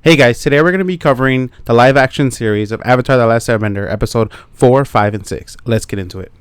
Hey guys, today we're going to be covering the live action series of Avatar: The Last Airbender, episode 4, 5, and 6. Let's get into it.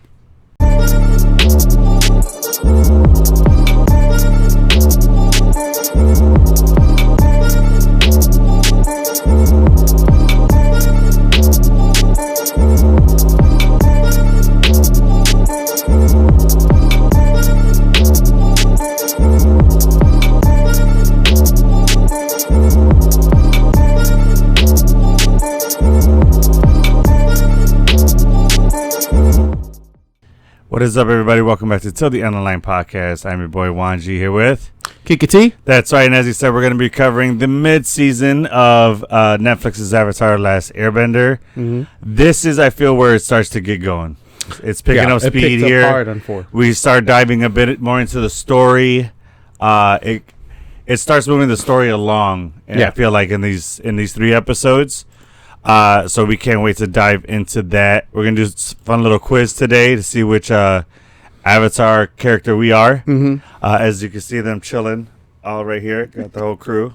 What is up, everybody? Welcome back to Till the End of the Line podcast. I'm your boy Wanji here with Kikiti. That's right, and as you said, we're going to be covering the mid-season of Netflix's Avatar: Last Airbender. Mm-hmm. This is, I feel, where it starts to get going. It's picking up speed here. Hard on 4. We start diving a bit more into the story. It starts moving the story along, and I feel like in these 3 episodes. So we can't wait to dive into that. We're going to do a fun little quiz today to see which Avatar character we are. Mm-hmm. As you can see them chilling all right here. Got the whole crew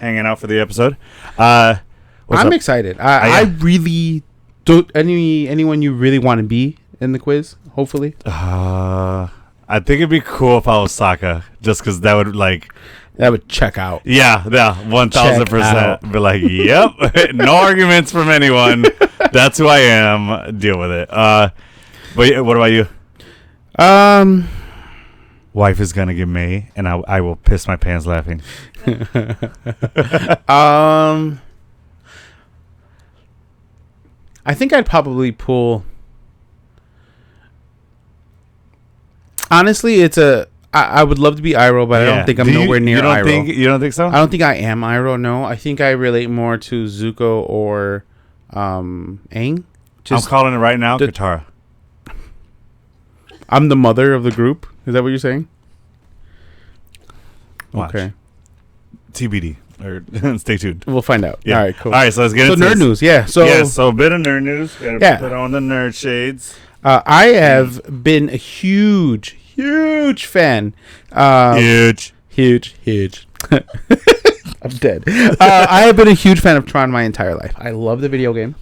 hanging out for the episode. I'm excited. I really don't... Anyone you really want to be in the quiz, hopefully? I think it'd be cool if I was Sokka, just because that would That would check out. Yeah, 1,000%. Be like, yep, no arguments from anyone. That's who I am. Deal with it. But what about you? Wife is gonna get May, and I will piss my pants laughing. I think I'd probably pull. Honestly, I would love to be Iroh, but I don't think I'm nowhere near Iroh. You don't think so? I don't think I am Iroh, no. I think I relate more to Zuko or Aang. I'm calling it right now, Katara. I'm the mother of the group. Is that what you're saying? Watch. Okay. TBD. Or stay tuned. We'll find out. Yeah. All right, cool. All right, so let's get into nerd news. Yeah. So a bit of nerd news. Gotta put on the nerd shades. I have been a huge fan. Huge. I'm dead. I have been a huge fan of Tron my entire life. I love the video game,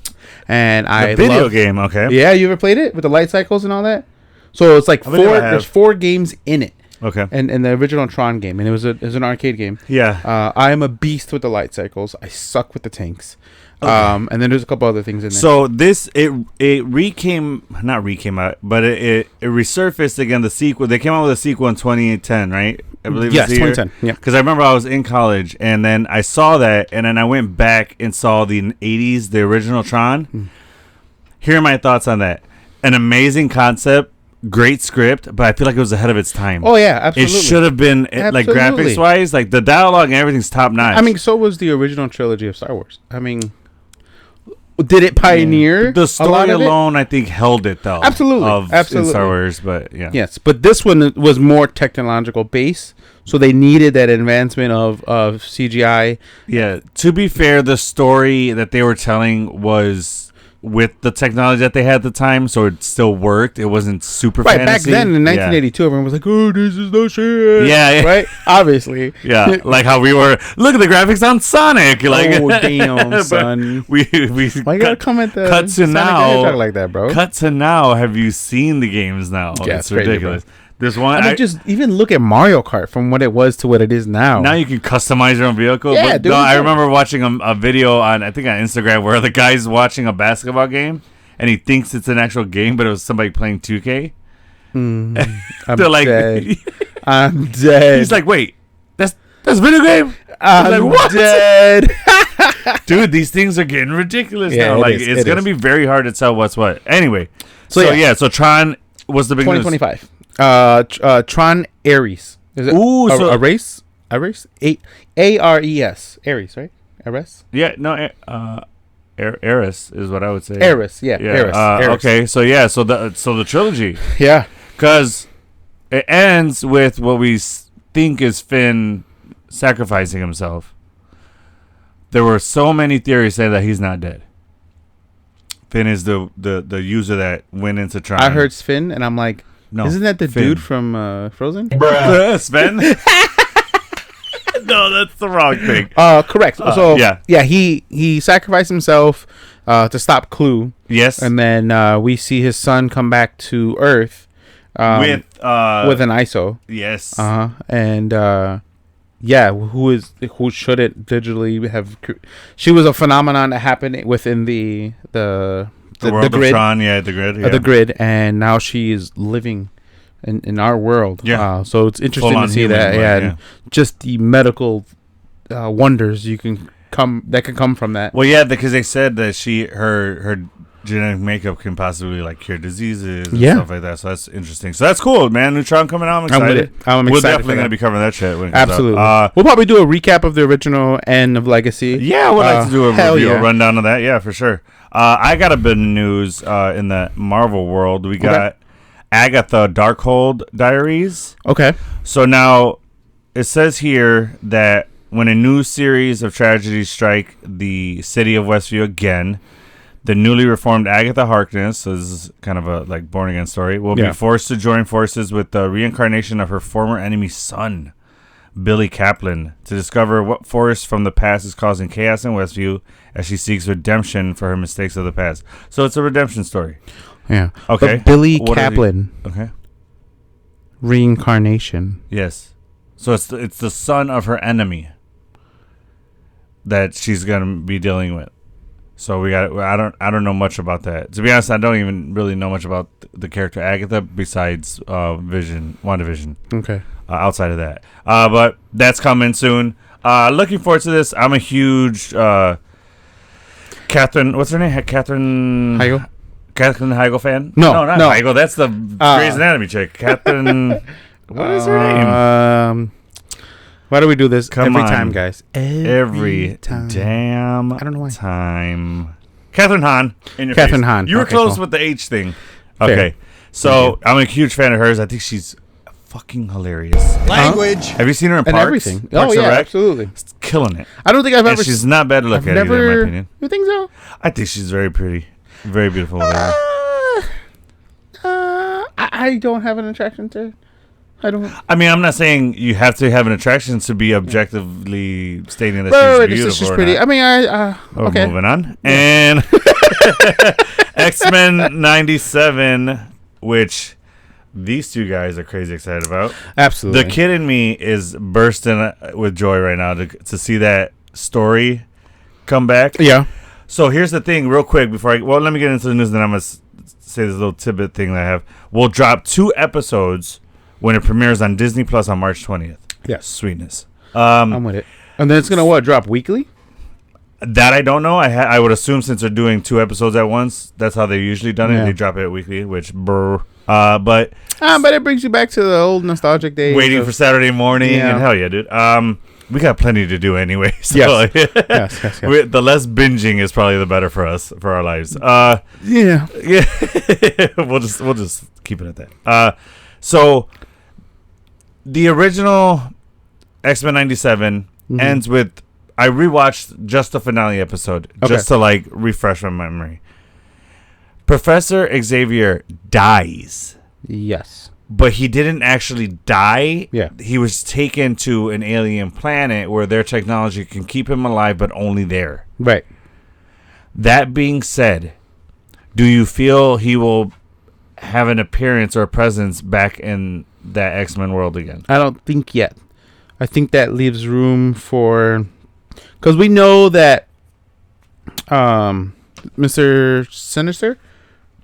and Okay. Yeah, you ever played it with the light cycles and all that? So it's like there's 4 games in it. Okay. And the original Tron game, and it was an arcade game. Yeah. I am a beast with the light cycles. I suck with the tanks. Okay. And then there's a couple other things in there. So this it not recame out, but it resurfaced again. The sequel. They came out with a sequel in 2010, right? I believe. Yes, 2010. Yeah. Because I remember I was in college, and then I saw that, and then I went back and saw the 80s, the original Tron. Here are my thoughts on that. An amazing concept. Great script, but I feel like it was ahead of its time. Oh yeah, absolutely. It should have been like graphics wise, like the dialogue and everything's top notch. I mean, so was the original trilogy of Star Wars. I mean, did it pioneer the story alone? I think held it though. Absolutely. In Star Wars, but yeah. Yes, but this one was more technological base, so they needed that advancement of CGI. Yeah. To be fair, the story that they were telling was with the technology that they had at the time, so it still worked. It wasn't super fantasy. Back then in 1982, everyone was like, "Oh, this is no shit." Yeah. Right. Obviously. Yeah. Like how we were. Look at the graphics on Sonic. Like, oh damn, son. we. Why you gotta comment the cut to Sonic now like that, bro? Cut to now. Have you seen the games now? Yeah, it's ridiculous. Crazy, this one, I mean, just even look at Mario Kart from what it was to what it is now. Now you can customize your own vehicle. Yeah, but dude, I remember watching a video on Instagram where the guy's watching a basketball game and he thinks it's an actual game, but it was somebody playing 2K. I'm They're like, dead. I'm dead. He's like, wait, that's a video game? I'm like, what? Dead. Dude, these things are getting ridiculous now. Like, it's going to be very hard to tell what's what. Anyway, so Tron was the big 2025. Tron Ares. Is it? Ooh, Ares? Ares? A-R-E-S. Ares, right? Ares? Yeah, no, Eris is what I would say. Eris, yeah. Eris. Okay, so the trilogy. Yeah. Because it ends with what we think is Finn sacrificing himself. There were so many theories saying that he's not dead. Finn is the user that went into Tron. I heard Finn, and I'm like, no, isn't that the Finn. dude from Frozen? Bruh. Sven? No, that's the wrong thing. Correct. So he sacrificed himself to stop Clue. Yes. And then we see his son come back to Earth with an ISO. Yes. And who shouldn't digitally have? She was a phenomenon that happened within the world of grid. Tron, the grid. The grid, and now she is living in our world. Yeah. So it's interesting to see that. And just the medical wonders can come from that. Well, yeah, because they said that her genetic makeup can possibly cure diseases and stuff like that. So that's interesting. So that's cool, man. Neutron coming out. I'm excited. We're definitely going to be covering that shit when it comes Absolutely. out. We'll probably do a recap of the original and of Legacy. Yeah, I would like to do a rundown of that. Yeah, for sure. I got a bit of news in the Marvel world. We got Agatha Darkhold Diaries. Okay. So now it says here that when a new series of tragedies strike the city of Westview again, the newly reformed Agatha Harkness, so this is kind of a born-again story, will be forced to join forces with the reincarnation of her former enemy's son, Billy Kaplan, to discover what force from the past is causing chaos in Westview as she seeks redemption for her mistakes of the past. So it's a redemption story. Yeah. Okay. But Billy Kaplan. Okay. Reincarnation. Yes. So it's the son of her enemy that she's gonna be dealing with. So I don't know much about that. To be honest, I don't even really know much about the character Agatha besides WandaVision. Okay. Outside of that, but that's coming soon. Looking forward to this. I'm a huge Catherine. What's her name? Catherine Heigl. Catherine Heigl fan? No, not Heigl. That's the Grey's Anatomy chick. Catherine. What is her name? Why do we do this every on. Time, guys? Every time. Damn. I don't know why. Time. Catherine Hahn. In your Catherine face. Hahn. You were close cool. with the H thing. Fair. Okay. So I'm a huge fan of hers. I think she's fucking hilarious. Language. Have you seen her in And Parks? everything. Parks yeah, and Rec? absolutely. She's killing it. I don't think I've ever. She's not bad to look at either, in my opinion. You think so? I think she's very pretty, very beautiful. I don't have an attraction to her. I don't. I mean, I'm not saying you have to have an attraction to be objectively stating that she's beautiful. She's pretty. Not. I mean, okay. Moving on. And X-Men 97, which these two guys are crazy excited about. Absolutely. The kid in me is bursting with joy right now to see that story come back. Yeah. So here's the thing, real quick, before let me get into the news, and then I'm going to say this little tidbit thing that I have. We'll drop 2 episodes when it premieres on Disney Plus on March 20th. Yes. Sweetness. I'm with it. And then it's going to drop weekly? That I don't know. I would assume since they're doing 2 episodes at once, that's how they've usually done it. Yeah. They drop it weekly, which but it brings you back to the old nostalgic days. Waiting for Saturday morning, Yeah. and hell yeah, dude. We got plenty to do anyway. So Yes. yes. The less binging is probably the better for us, for our lives. Yeah. we'll just keep it at that. So the original X-Men 97 ends with, I rewatched just the finale episode just to refresh my memory. Professor Xavier dies. Yes. But he didn't actually die. Yeah. He was taken to an alien planet where their technology can keep him alive, but only there. Right. That being said, do you feel he will have an appearance or a presence back in that X-Men world again? I don't think yet. I think that leaves room for... Because we know that Mr. Sinister...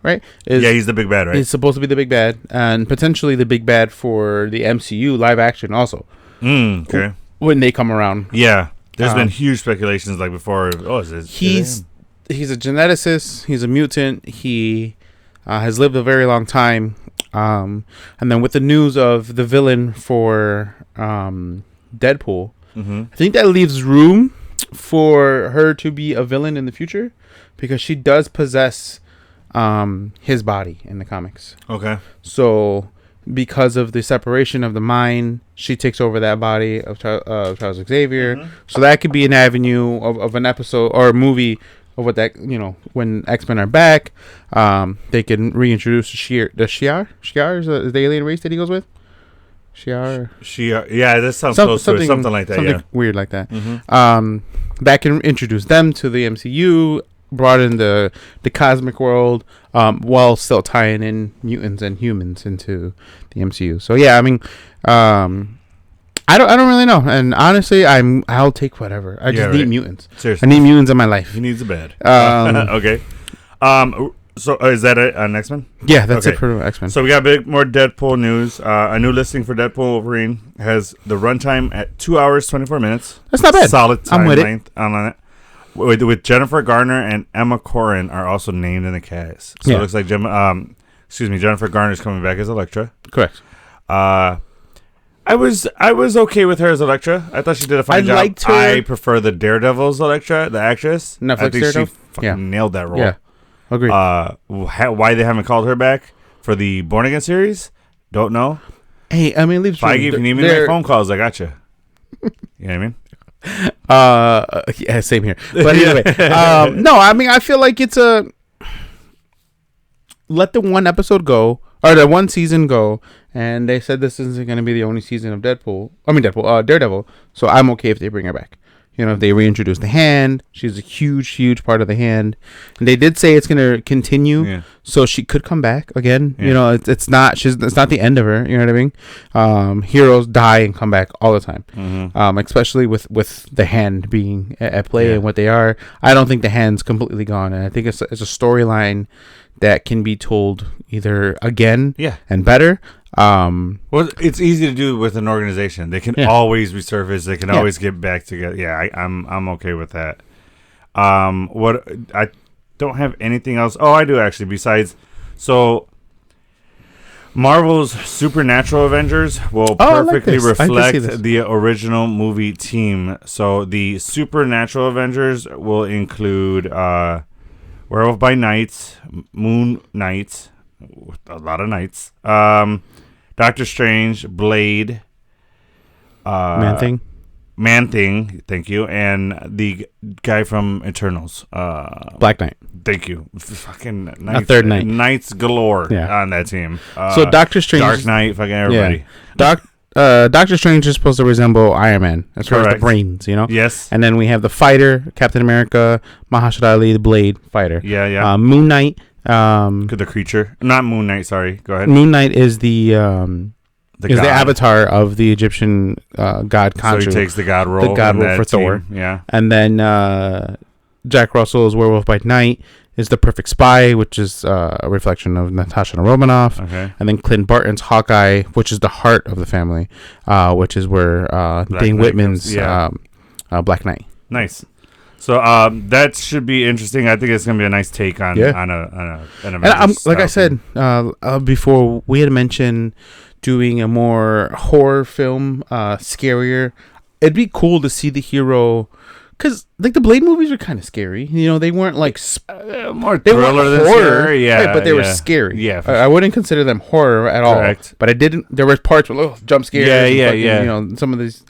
Right? He's the big bad, right? He's supposed to be the big bad, and potentially the big bad for the MCU live action also. Okay. When they come around. Yeah. There's been huge speculations before. He's a geneticist. He's a mutant. He has lived a very long time. And then with the news of the villain for Deadpool, I think that leaves room for her to be a villain in the future because she does possess his body in the comics. Okay. So because of the separation of the mind, she takes over that body of Charles Xavier. So that could be an avenue of an episode or a movie of what that, when X-Men are back, they can reintroduce the Shi'ar is the alien race that he goes with. Shiar. Yeah, that sounds close to it. Something like that. Something weird like that. Back and introduced them to the MCU. Brought in the cosmic world, while still tying in mutants and humans into the MCU. So yeah, I mean, I don't really know, and honestly, I'll take whatever. I just need mutants. Seriously, I need mutants in my life. He needs a bed. Okay. So is that it on X-Men? Yeah, that's it for X-Men. So we got a bit more Deadpool news. A new listing for Deadpool Wolverine has the runtime at 2 hours 24 minutes. That's not bad. Solid time length on it. With Jennifer Garner and Emma Corrin are also named in the cast. So it looks like Jennifer Garner's coming back as Elektra. Correct. I was okay with her as Elektra. I thought she did a fine job. Liked her. I prefer the Daredevil's Elektra, the actress. Netflix I think Daredevil? she fucking nailed that role. Yeah, agreed. Why they haven't called her back for the Born Again series? Don't know. Hey, I mean, leave Feige, if you need me to make phone calls, I got you. You know what I mean? Yeah, same here. But anyway, no, I mean, I feel like it's let the one episode go, or the one season go, and they said this isn't going to be the only season of Daredevil. So I'm okay if they bring her back. You know, if they reintroduce the Hand, she's a huge part of the Hand, and they did say it's going to continue, so she could come back again. You know, it's not the end of her. You know what I mean? Heroes die and come back all the time, especially with the Hand being at play and what they are. I don't think the Hand's completely gone, and I think it's a storyline that can be told either again and better. Well, it's easy to do with an organization. They can always resurface. They can always get back together. Yeah, I'm okay with that. What I don't have anything else. Oh, I do actually. Besides, so Marvel's Supernatural Avengers will perfectly reflect the original movie team. So the Supernatural Avengers will include Werewolf by Night, Moon Knight, a lot of nights. Doctor Strange, Blade, Man-Thing, thank you, and the guy from Eternals, Black Knight. Thank you. Fucking Third Knight. Knights galore on that team. So Doctor Strange, Dark Knight, fucking everybody. Doctor Strange is supposed to resemble Iron Man as far as the brains, you know. Yes. And then we have the fighter, Captain America, Mahershala Ali, the Blade fighter. Yeah. Moon Knight. The creature, not Moon Knight. Sorry, go ahead. Moon Knight is the avatar of the Egyptian god Khonshu. So he takes the god role for Thor. Yeah, and then Jack Russell's Werewolf by Night is the perfect spy, which is a reflection of Natasha Romanoff. Okay. And then Clint Barton's Hawkeye, which is the heart of the family, which is where Dane Whitman's Black Knight. Nice. So that should be interesting. I think it's gonna be a nice take on an Avengers. And like I said before, we had mentioned doing a more horror film, scarier. It'd be cool to see the hero, because like the Blade movies were kind of scary. You know, they weren't like more thriller than scary. Yeah, right, but they were scary. Yeah, I wouldn't consider them horror at all. But I didn't. There were parts where jump scares. Yeah. You know, some of these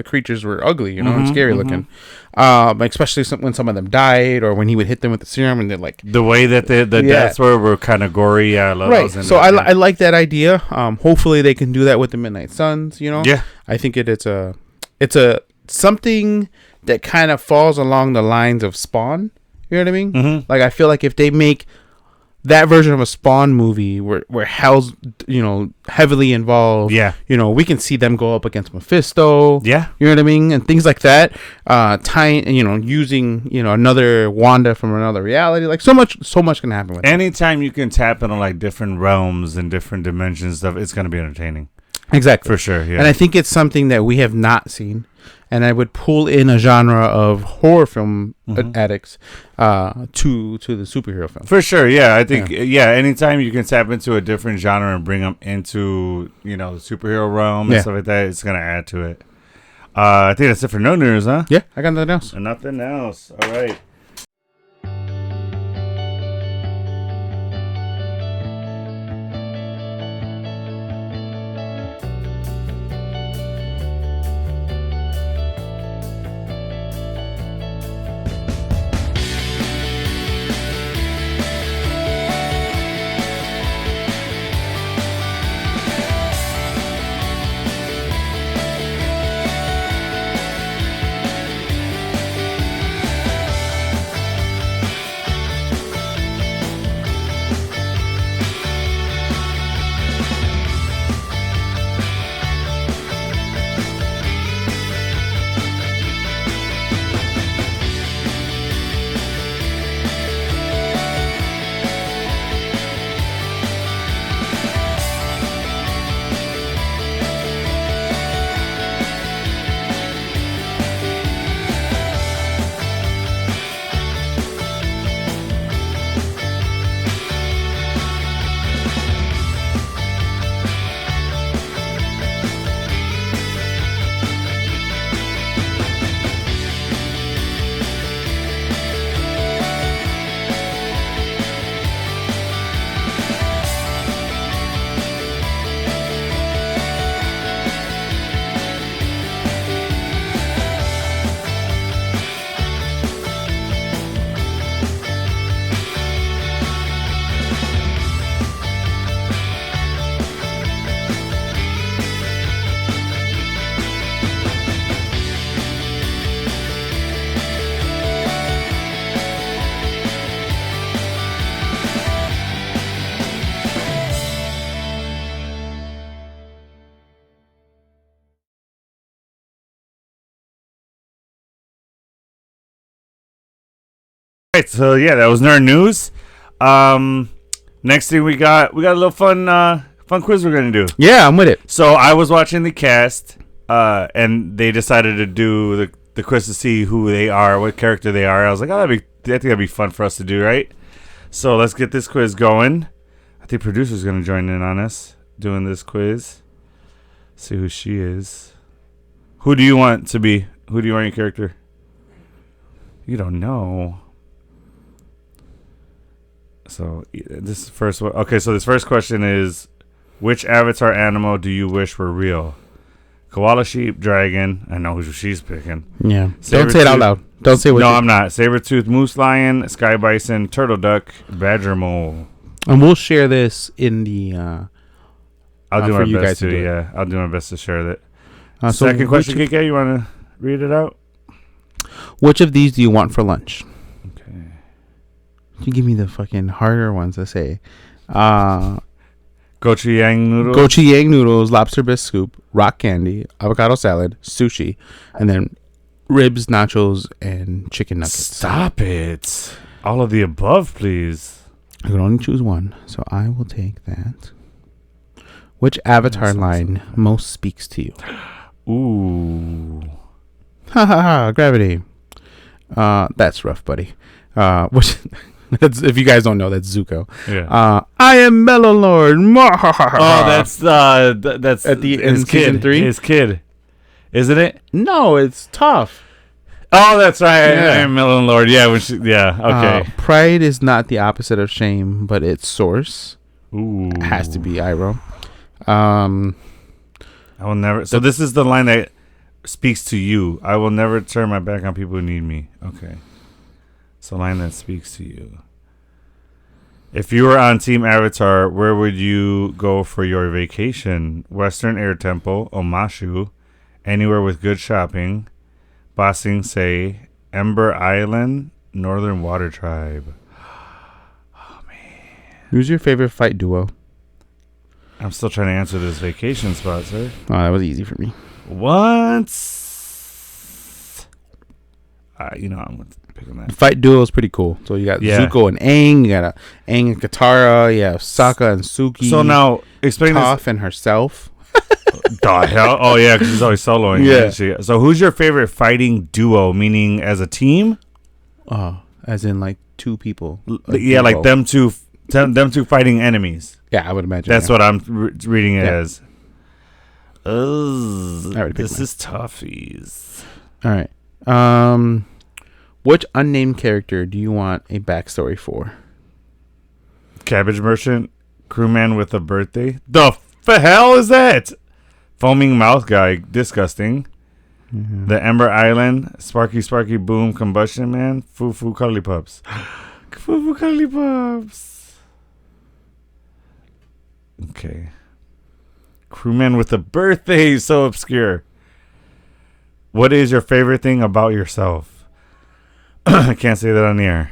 creatures were ugly. You know, and scary looking. Especially when some of them died, or when he would hit them with the serum, and they're like the way that the deaths were kind of gory. Yeah, I love those. So I like that idea. Hopefully they can do that with the Midnight Suns. You know. Yeah. I think it's a something that kind of falls along the lines of Spawn. You know what I mean? Mm-hmm. Like, I feel like if they make that version of a Spawn movie where Hal's, you know, heavily involved, you know, we can see them go up against Mephisto. Yeah. You know what I mean? And things like that. Tying, you know, using, you know, another Wanda from another reality. Like, so much can happen with anytime you can tap into, like, different realms and different dimensions stuff, it's going to be entertaining. Exactly. For sure, yeah. And I think it's something that we have not seen. And I would pull in a genre of horror film addicts to the superhero film. For sure, yeah. I think, anytime you can tap into a different genre and bring them into, you know, the superhero realm and stuff like that, it's going to add to it. I think that's it for no news, huh? Yeah, I got nothing else. Nothing else. All right. right, so yeah, that was nerd news. Next thing we got a little fun quiz we're gonna do. Yeah, I'm with it. So I was watching the cast, and they decided to do the quiz to see who they are, what character they are. I was like, I think that'd be fun for us to do, right? So let's get this quiz going. I think producer's gonna join in on us doing this quiz. See who she is. Who do you want to be? Who do you want your character? You don't know. So this first one. Okay, so this first question is, which Avatar animal do you wish were real? Koala, sheep, dragon. I know who she's picking. Yeah. Don't say it out loud. Don't say what. No, I'm not. Saber-tooth, moose, lion, sky bison, turtle, duck, badger, mole. And we'll share this in the. I'll do my best to. Yeah, I'll do my best to share that. Second question, KK. You want to read it out? Which of these do you want for lunch? Okay. You give me the fucking harder ones to say. Gochujang noodles. Gochujang noodles, lobster bisque scoop, rock candy, avocado salad, sushi, and then ribs, nachos, and chicken nuggets. Stop it. All of the above, please. I can only choose one, so I will take that. Which Avatar line most speaks to you? Ooh. Ha ha ha, gravity. That's rough, buddy. Which... if you guys don't know, that's Zuko. Yeah. I am Mellow Lord. Oh, that's at the end season 3. His kid, isn't it? No, it's tough. Oh, that's right. Yeah. I am Melon Lord. Yeah. Okay. Pride is not the opposite of shame, but its source. Ooh. Has to be Iroh. I will never. So this is the line that speaks to you. I will never turn my back on people who need me. Okay. It's a line that speaks to you. If you were on Team Avatar, where would you go for your vacation? Western Air Temple, Omashu, anywhere with good shopping, Ba Sing Se, Ember Island, Northern Water Tribe. Oh, man. Who's your favorite fight duo? I'm still trying to answer this vacation spot, sir. Oh, that was easy for me. Once. I'm picking that. The fight duo is pretty cool. So you got Zuko and Aang. You got Aang and Katara. You have Sokka and Suki. So now, explain this. Toph and herself. The hell? Oh, yeah, because she's always soloing. Yeah. So who's your favorite fighting duo, meaning as a team? Oh, as in like two people. Like them two fighting enemies. Yeah, I would imagine. That's what I'm reading it as. This is toughies. All right. Which unnamed character do you want a backstory for? Cabbage merchant, crewman with a birthday. The hell is that? Foaming mouth guy, disgusting. Mm-hmm. The Ember Island, Sparky Boom, combustion man, Foo cuddly pups. Foo cuddly pups. Okay. Crewman with a birthday, so obscure. What is your favorite thing about yourself? I can't say that on the air.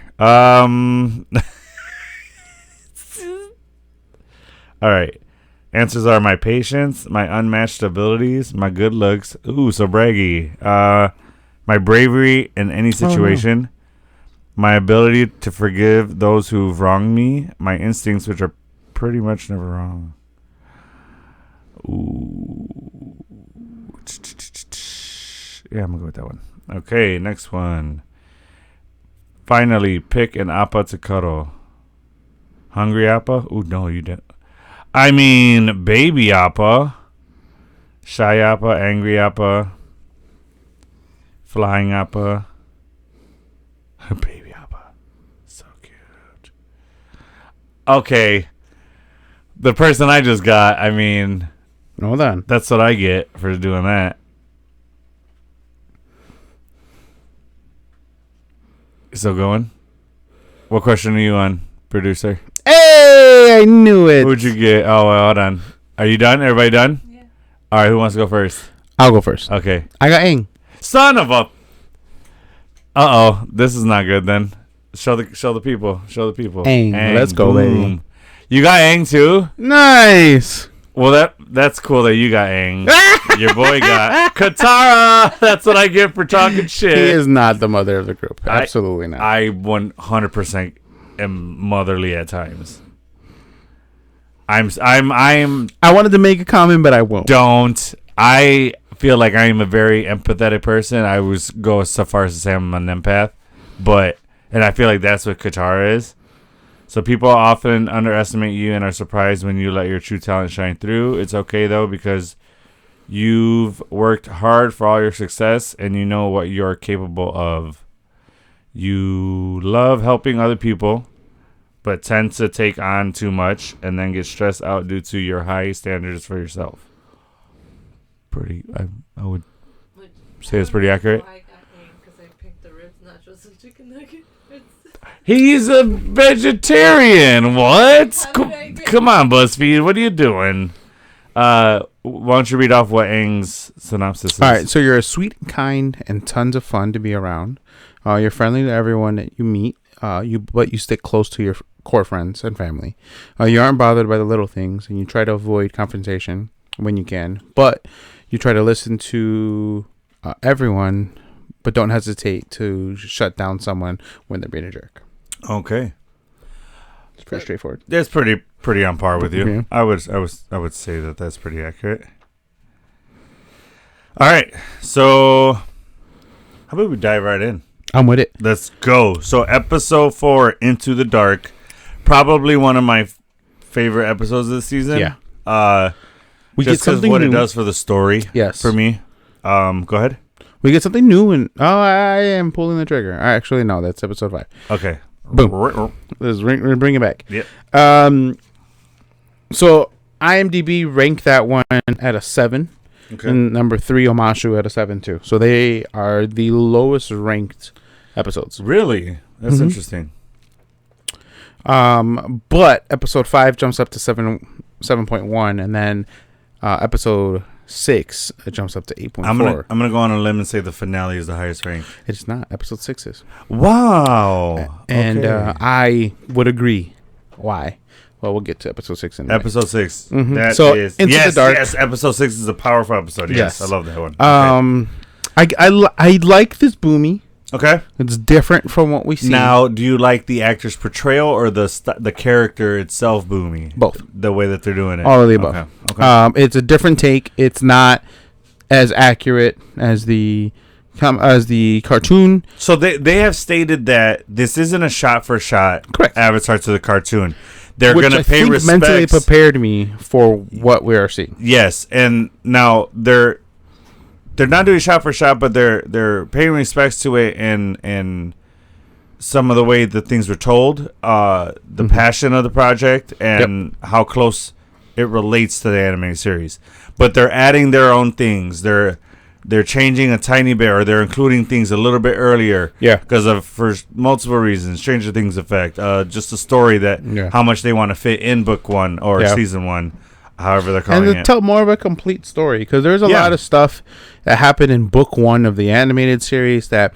All right. Answers are my patience, my unmatched abilities, my good looks. Ooh, so braggy. My bravery in any situation. My ability to forgive those who've wronged me. My instincts, which are pretty much never wrong. Ooh. Yeah, I'm going to go with that one. Okay, next one. Finally, pick an appa to cuddle. Hungry appa? Ooh, no, you don't. I mean, baby appa. Shy appa, angry appa. Flying appa. Baby appa. So cute. Okay. The person I just got, I mean... Hold on. That's what I get for doing that. Still going? What question are you on, producer? Hey, I knew it. Who'd you get? Oh, well, hold on. Are you done? Everybody done? Yeah. All right, who wants to go first? I'll go first. Okay. I got Aang. Son of a... Uh-oh. This is not good, then. Show the people. Aang. Let's go, baby. You got Aang, too? Nice. Well, that's cool that you got Aang. Your boy got Katara. That's what I get for talking shit. He is not the mother of the group. Absolutely not. I 100% am motherly at times. I wanted to make a comment, but I won't. Don't. I feel like I am a very empathetic person. I was go so far as to say I'm an empath, and I feel like that's what Katara is. So people often underestimate you and are surprised when you let your true talent shine through. It's okay, though, because you've worked hard for all your success and you know what you're capable of. You love helping other people, but tend to take on too much and then get stressed out due to your high standards for yourself. I would say it's pretty accurate. I got because I picked the ribs, nachos, and chicken nuggets. He's a vegetarian. What? Come on, BuzzFeed. What are you doing? Why don't you read off what Aang's synopsis is? All right. So you're a sweet, kind, and tons of fun to be around. You're friendly to everyone that you meet. But you stick close to your core friends and family. You aren't bothered by the little things, and you try to avoid confrontation when you can. But you try to listen to everyone, but don't hesitate to shut down someone when they're being a jerk. Okay, it's pretty straightforward. That's pretty on par with you. Yeah. I would say that's pretty accurate. All right, so how about we dive right in? I'm with it. Let's go. So episode 4, Into the Dark, probably one of my favorite episodes of the season. Yeah. We just get something what new. It does for the story. Yes. For me. Go ahead. We get something new, and I am pulling the trigger. Actually, no, that's episode 5. Okay. Boom. Let's bring it back. Yep. So IMDb ranked that one at a 7. Okay. And number 3, Omashu, at a 7 too. So they are the lowest ranked episodes. Really? That's interesting. But episode 5 jumps up to 7.1, and then episode 6 jumps up to 8.4. I'm gonna go on a limb and say the finale is the highest rank. It's not. Episode 6 is. Wow. And okay. I would agree. Why? Well, we'll get to episode 6 in a minute. Episode 6. Mm-hmm. That so, is Into the Dark. Yes, episode 6 is a powerful episode. Yes, I love that one. I like this Boomy. Okay. It's different from what we see. Now, do you like the actor's portrayal or the character itself, Boomy? Both. The way that they're doing it. All of the above. Okay. It's a different take. It's not as accurate as the cartoon. So they have stated that this isn't a shot for shot avatar to the cartoon. They're going to pay respects. Mentally prepared me for what we are seeing. Yes, and now they're not doing shot for shot, but they're paying respects to it and some of the way that things were told, the passion of the project, and how close it relates to the animated series. But they're adding their own things. They're changing a tiny bit, or they're including things a little bit earlier. Yeah, because for multiple reasons, Stranger Things effect, just a story that how much they want to fit in book 1 or season 1. However they're calling it. And to tell more of a complete story. Because there's a lot of stuff that happened in book 1 of the animated series that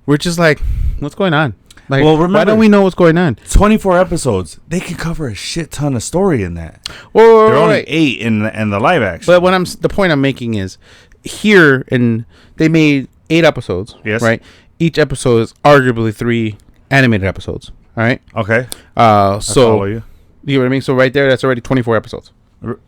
we're just like, what's going on? Like, well, remember, why don't we know what's going on? 24 episodes. They can cover a shit ton of story in that. Well, they're only 8 in the live action. But the point I'm making is here, and they made 8 episodes. Yes. Right? Each episode is arguably 3 animated episodes. All right? Okay. I follow you. You know what I mean? So right there, that's already 24 episodes.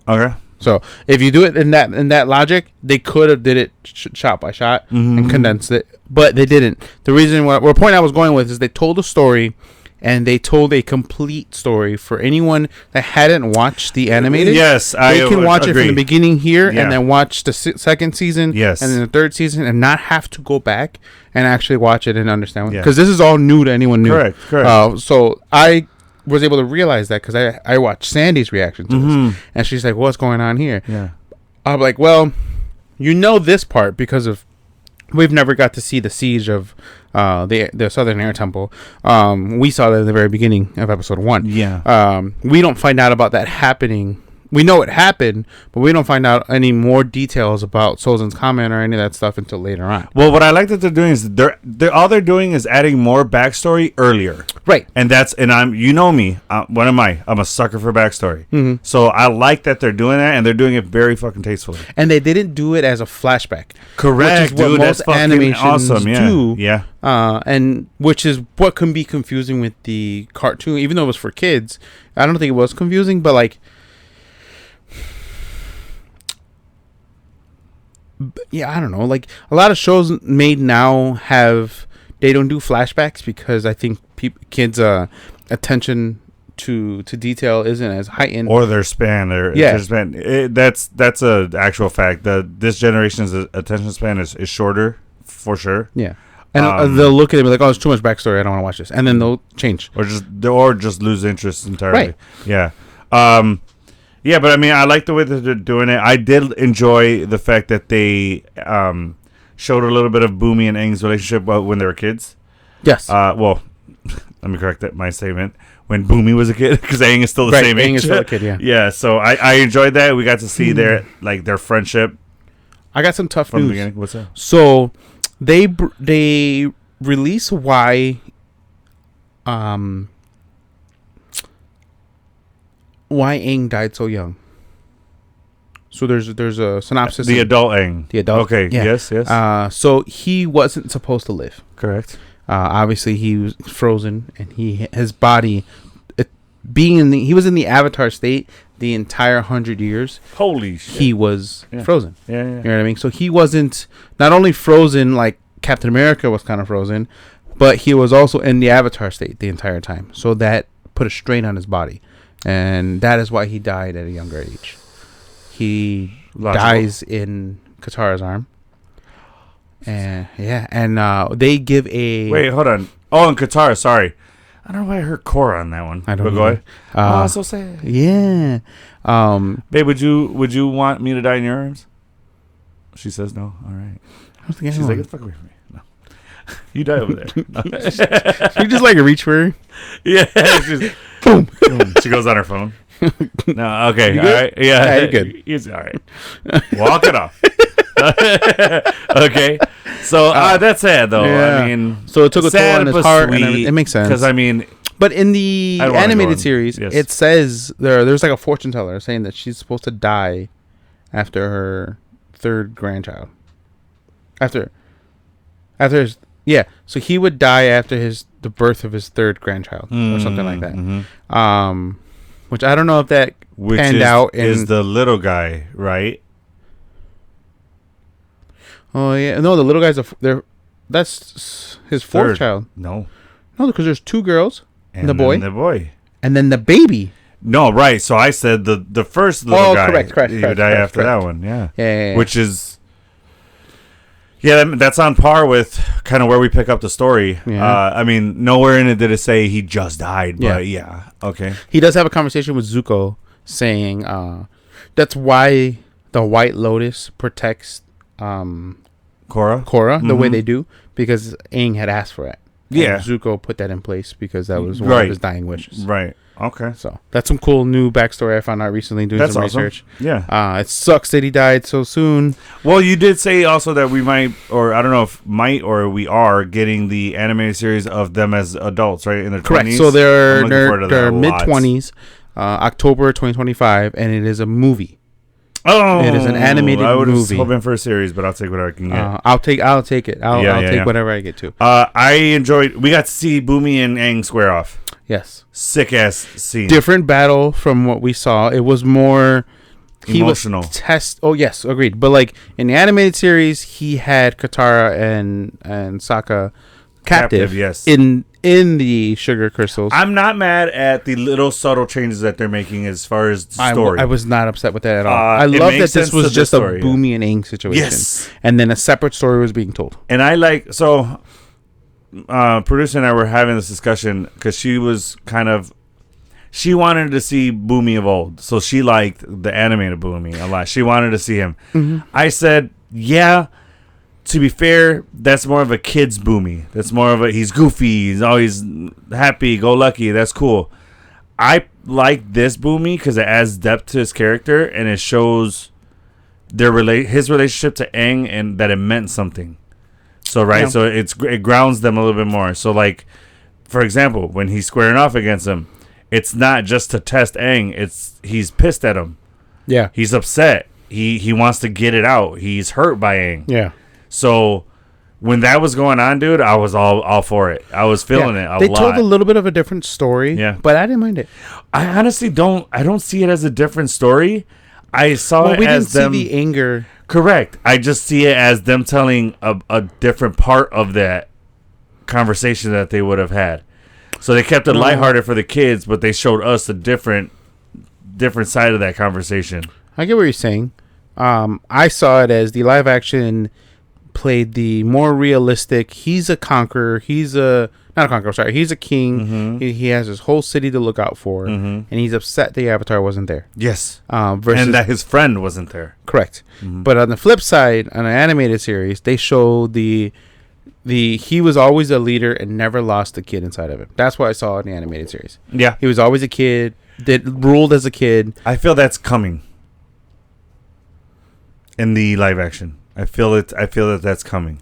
Okay. So if you do it in that logic, they could have did it shot by shot and condensed it, but they didn't. The reason the point I was going with is they told a story, and they told a complete story for anyone that hadn't watched the animated. Yes, they can watch it from the beginning here and then watch the second season, and then the third season, and not have to go back and actually watch it and understand because this is all new to anyone new. Correct. So I was able to realize that because I watched Sandy's reaction to this, and she's like, "What's going on here?" Yeah, I'm like, "Well, you know this part because of we've never got to see the siege of the Southern Air Temple. We saw that at the very beginning of episode 1. Yeah, we don't find out about that happening. We know it happened, but we don't find out any more details about Sozan's comment or any of that stuff until later on. Well, what I like that they're doing is they're all they're doing is adding more backstory earlier. Right. And I'm, you know me, what am I? I'm a sucker for backstory. Mm-hmm. So I like that they're doing that, and they're doing it very fucking tastefully. And they didn't do it as a flashback. Correct, which is what dude. most That's fucking animations awesome. Yeah. do. Yeah. And which is what can be confusing with the cartoon, even though it was for kids. I don't think it was confusing, but like, yeah, I don't know. Like a lot of shows made now they don't do flashbacks because I think kids' attention to detail isn't as heightened, Or their span, that's a actual fact. This generation's attention span is shorter for sure. Yeah, and they'll look at it and be like, "Oh, it's too much backstory. I don't want to watch this," and then they'll change or just lose interest entirely. Right. Yeah. Yeah, but I mean, I like the way that they're doing it. I did enjoy the fact that they showed a little bit of Boomy and Aang's relationship when they were kids. Yes. Well, let me correct my statement. When Boomy was a kid, because Aang is still the same age. Aang is still a kid, yeah. Yeah, so I enjoyed that. We got to see their friendship I got some tough from the news. beginning. What's that? So they release why Aang died so young. So there's a synopsis. The adult Aang. The adult. Okay. Yeah. Yes. So he wasn't supposed to live. Correct. Obviously he was frozen, and his body, he was in the Avatar state the entire 100 years. Holy shit. He was frozen. Yeah. You know what I mean? So he wasn't not only frozen like Captain America was kind of frozen, but he was also in the Avatar state the entire time. So that put a strain on his body, and that is why he died at a younger age. He dies in Katara's arm. And they give a Wait, hold on. Oh, in Qatar, sorry. I don't know why I heard Korra on that one. I don't but know. go ahead. So sad. Yeah. Babe, would you want me to die in your arms? She says no. All right. She's like, get the fuck away from me. No. You die over there. No. You just like reach for her. Yeah. Boom. She goes on her phone. No, okay. You All good? right. Yeah. You're good. He's all right. Walk it off. Okay. So that's sad though. Yeah. I mean, So it took a toll sad on his but heart, sweet, and everything. It makes sense. Because I mean, but in the I don't wanna go animated on. series, Yes. it says there's like a fortune teller saying that she's supposed to die after her third grandchild. After his so he would die after the birth of his third grandchild or something like that. Mm-hmm. Which I don't know if that panned out. Is the little guy right? Oh yeah, no, the little guy's that's his fourth Third. child. No, because there's two girls and the boy, and then the baby. No, right. So I said the first little guy. Correct. He would die after that one. Yeah. Yeah. Which is. Yeah, that's on par with kind of where we pick up the story. Yeah. I mean, nowhere in it did it say he just died, but yeah. Okay. He does have a conversation with Zuko saying that's why the White Lotus protects Korra the way they do, because Aang had asked for it. Yeah. And Zuko put that in place because that was one Right. of his dying wishes. Right. Okay. So that's some cool new backstory I found out recently doing some awesome. research. Yeah. It sucks that he died so soon. Well, you did say also that we might, or I don't know if we are getting the animated series of them as adults, right? In their 20s. Correct. So they're I'm looking forward to that a mid lot. 20s, October 2025, and it is a movie. Oh, It is an animated I was movie. hoping for a series, but I'll take what I can get. I'll take it. I'll take whatever I get to. I enjoyed. We got to see Boomy and Aang square off. Yes. Sick ass scene. Different battle from what we saw. It was more Emotional. Oh yes, agreed. But like in the animated series, he had Katara and Sokka captive. Yes. In the sugar crystals. I'm not mad at the little subtle changes that they're making as far as the story. I was not upset with that at all. I It love makes that this sense to was the just story, a Boomy and Aang situation. Yes. And then a separate story was being told. And I like so. Producer and I were having this discussion because she wanted to see Boomy of old, so she liked the animated Boomy a lot. She wanted to see him. Mm-hmm. I said, yeah. To be fair, that's more of a kid's Boomy. That's more of he's goofy. He's always happy, go lucky. That's cool. I like this Boomy because it adds depth to his character and it shows his relationship to Aang and that it meant something. So right, Yeah. so it grounds them a little bit more. So like for example, when he's squaring off against him, it's not just to test Aang. He's pissed at him. Yeah. He's upset. He wants to get it out. He's hurt by Aang. Yeah. So when that was going on, dude, I was all for it. I was feeling it a lot. They told a little bit of a different story. Yeah. But I didn't mind it. I honestly don't see it as a different story. I saw it as them. We didn't see the anger. Correct. I just see it as them telling a different part of that conversation that they would have had. So they kept it lighthearted for the kids, but they showed us a different side of that conversation. I get what you're saying. I saw it as the live action played the more realistic. He's a conqueror. He's a king. Mm-hmm. He has his whole city to look out for, and he's upset the Avatar wasn't there. Yes. Versus, and that his friend wasn't there. Correct. Mm-hmm. But on the flip side, on an animated series, they show the he was always a leader and never lost a kid inside of him. That's what I saw in the animated series. Yeah. He was always a kid that ruled as a kid. I feel that's coming in the live action. I feel that that's coming.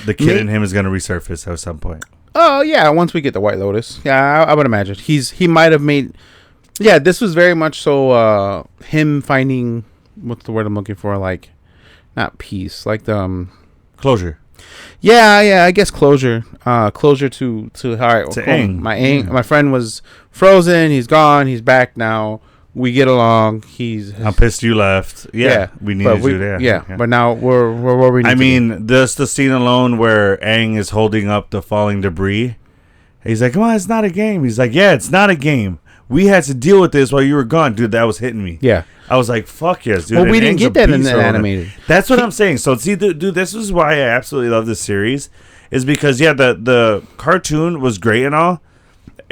The kid in him is going to resurface at some point. Oh yeah, once we get the White Lotus, yeah, I would imagine he might have made. Yeah, this was very much so him finding, what's the word I'm looking for? Like, not peace, like the closure. Yeah, I guess closure. Closure to Aang. My friend was frozen. He's gone. He's back now. We get along. I'm pissed you left. Yeah, we needed you there. Yeah, but now we're where we need to be. Just the scene alone where Aang is holding up the falling debris. He's like, "Come on, it's not a game." He's like, "Yeah, it's not a game. We had to deal with this while you were gone, dude." That was hitting me. Yeah, I was like, "Fuck yes, dude." Well, we didn't get that in the animated. That's what I'm saying. So see, dude, this is why I absolutely love this series, is because the cartoon was great and all.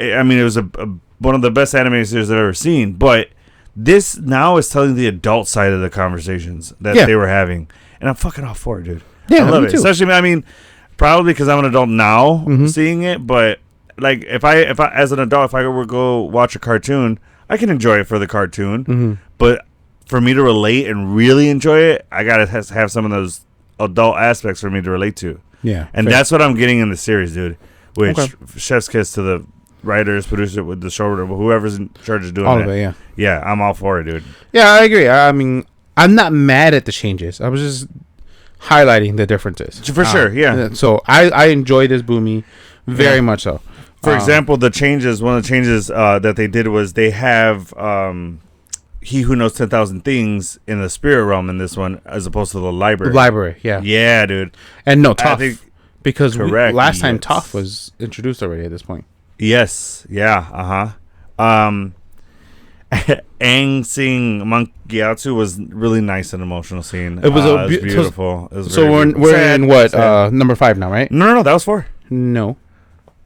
I mean, it was one of the best animated series I've ever seen, but this now is telling the adult side of the conversations that they were having, and I'm fucking all for it, dude. Yeah, I love it. Too. Especially, I mean, probably because I'm an adult now seeing it, but like if I as an adult, if I were to go watch a cartoon, I can enjoy it for the cartoon, but for me to relate and really enjoy it, I gotta have some of those adult aspects for me to relate to. Yeah, and that's what I'm getting in the series, dude. Which chef's kiss to the writers, producers, with the showrunner, whoever's in charge of doing all that. of it, yeah, I'm all for it, dude. Yeah, I agree. I mean, I'm not mad at the changes. I was just highlighting the differences for sure. Yeah. So I enjoy this Boomy very much so. For example, one of the changes that they did was they have He Who Knows 10,000 Things in the spirit realm in this one, as opposed to the library. Yeah, dude. And no Toph, because last time Toph was introduced already at this point. Yes. Yeah. Aang seeing Monkey Gyatso was really nice and emotional scene. It was beautiful. It was so we're in what number 5 now, right? No, that was 4. No.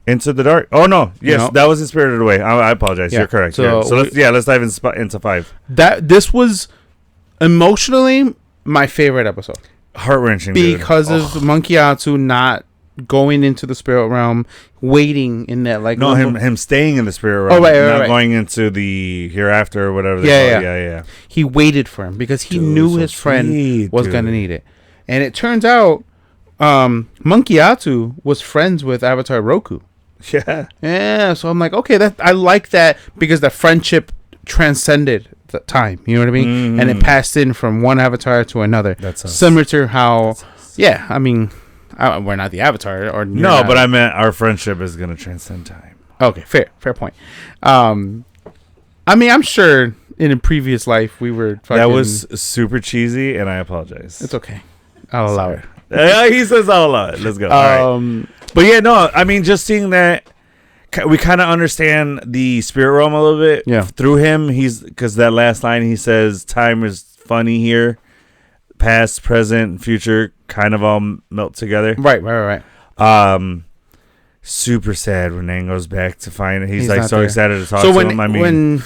Into the Dark. Oh no, yes, that was in Spirited Away. I apologize. Yeah. You're correct. So let's dive into 5. This was emotionally my favorite episode. Heart-wrenching because of Monkey Gyatso not going into the spirit realm, waiting in that him staying in the spirit realm, not going into the hereafter or whatever. Yeah. He waited for him because he knew his friend was gonna need it, and it turns out Monkey Gyatso was friends with Avatar Roku. Yeah. So I'm like, okay, I like that because the friendship transcended the time. You know what I mean? And it passed in from one avatar to another. That's similar to how. Yeah, I mean. We're not the Avatar, or no, but I meant our friendship is going to transcend time. Okay, fair point. I mean, I'm sure in a previous life we were. That was super cheesy, and I apologize. It's okay. I'll allow it. He says I'll allow it. Let's go. All right. But yeah, no, I mean, just seeing that, we kind of understand the spirit realm a little bit. Yeah. Through him, because that last line he says, "Time is funny here." Past, present, future kind of all melt together. Right. Super sad when Aang goes back to find it. He's like so excited to talk to him. I mean,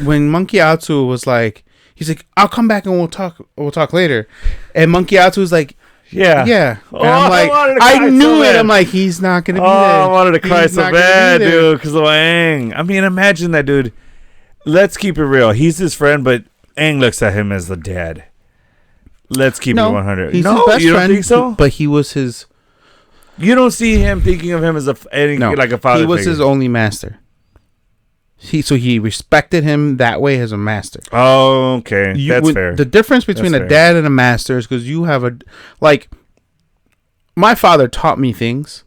when Monkey Gyatso was like, he's like, "I'll come back and we'll talk later," and Monkey Gyatso was like, "Yeah." And I'm like, I knew it. I'm like, he's not gonna be there. I wanted to cry so bad, dude, because of Aang. I mean, imagine that, dude. Let's keep it real. He's his friend, but Aang looks at him as the dad. Let's keep it 100. He's his best friend, think so? But he was his. You don't see him thinking of him as like a father. He was figure. his only master. He respected him that way as a master. Oh, okay, that's fair. The difference between a dad and a master is because you have my father taught me things,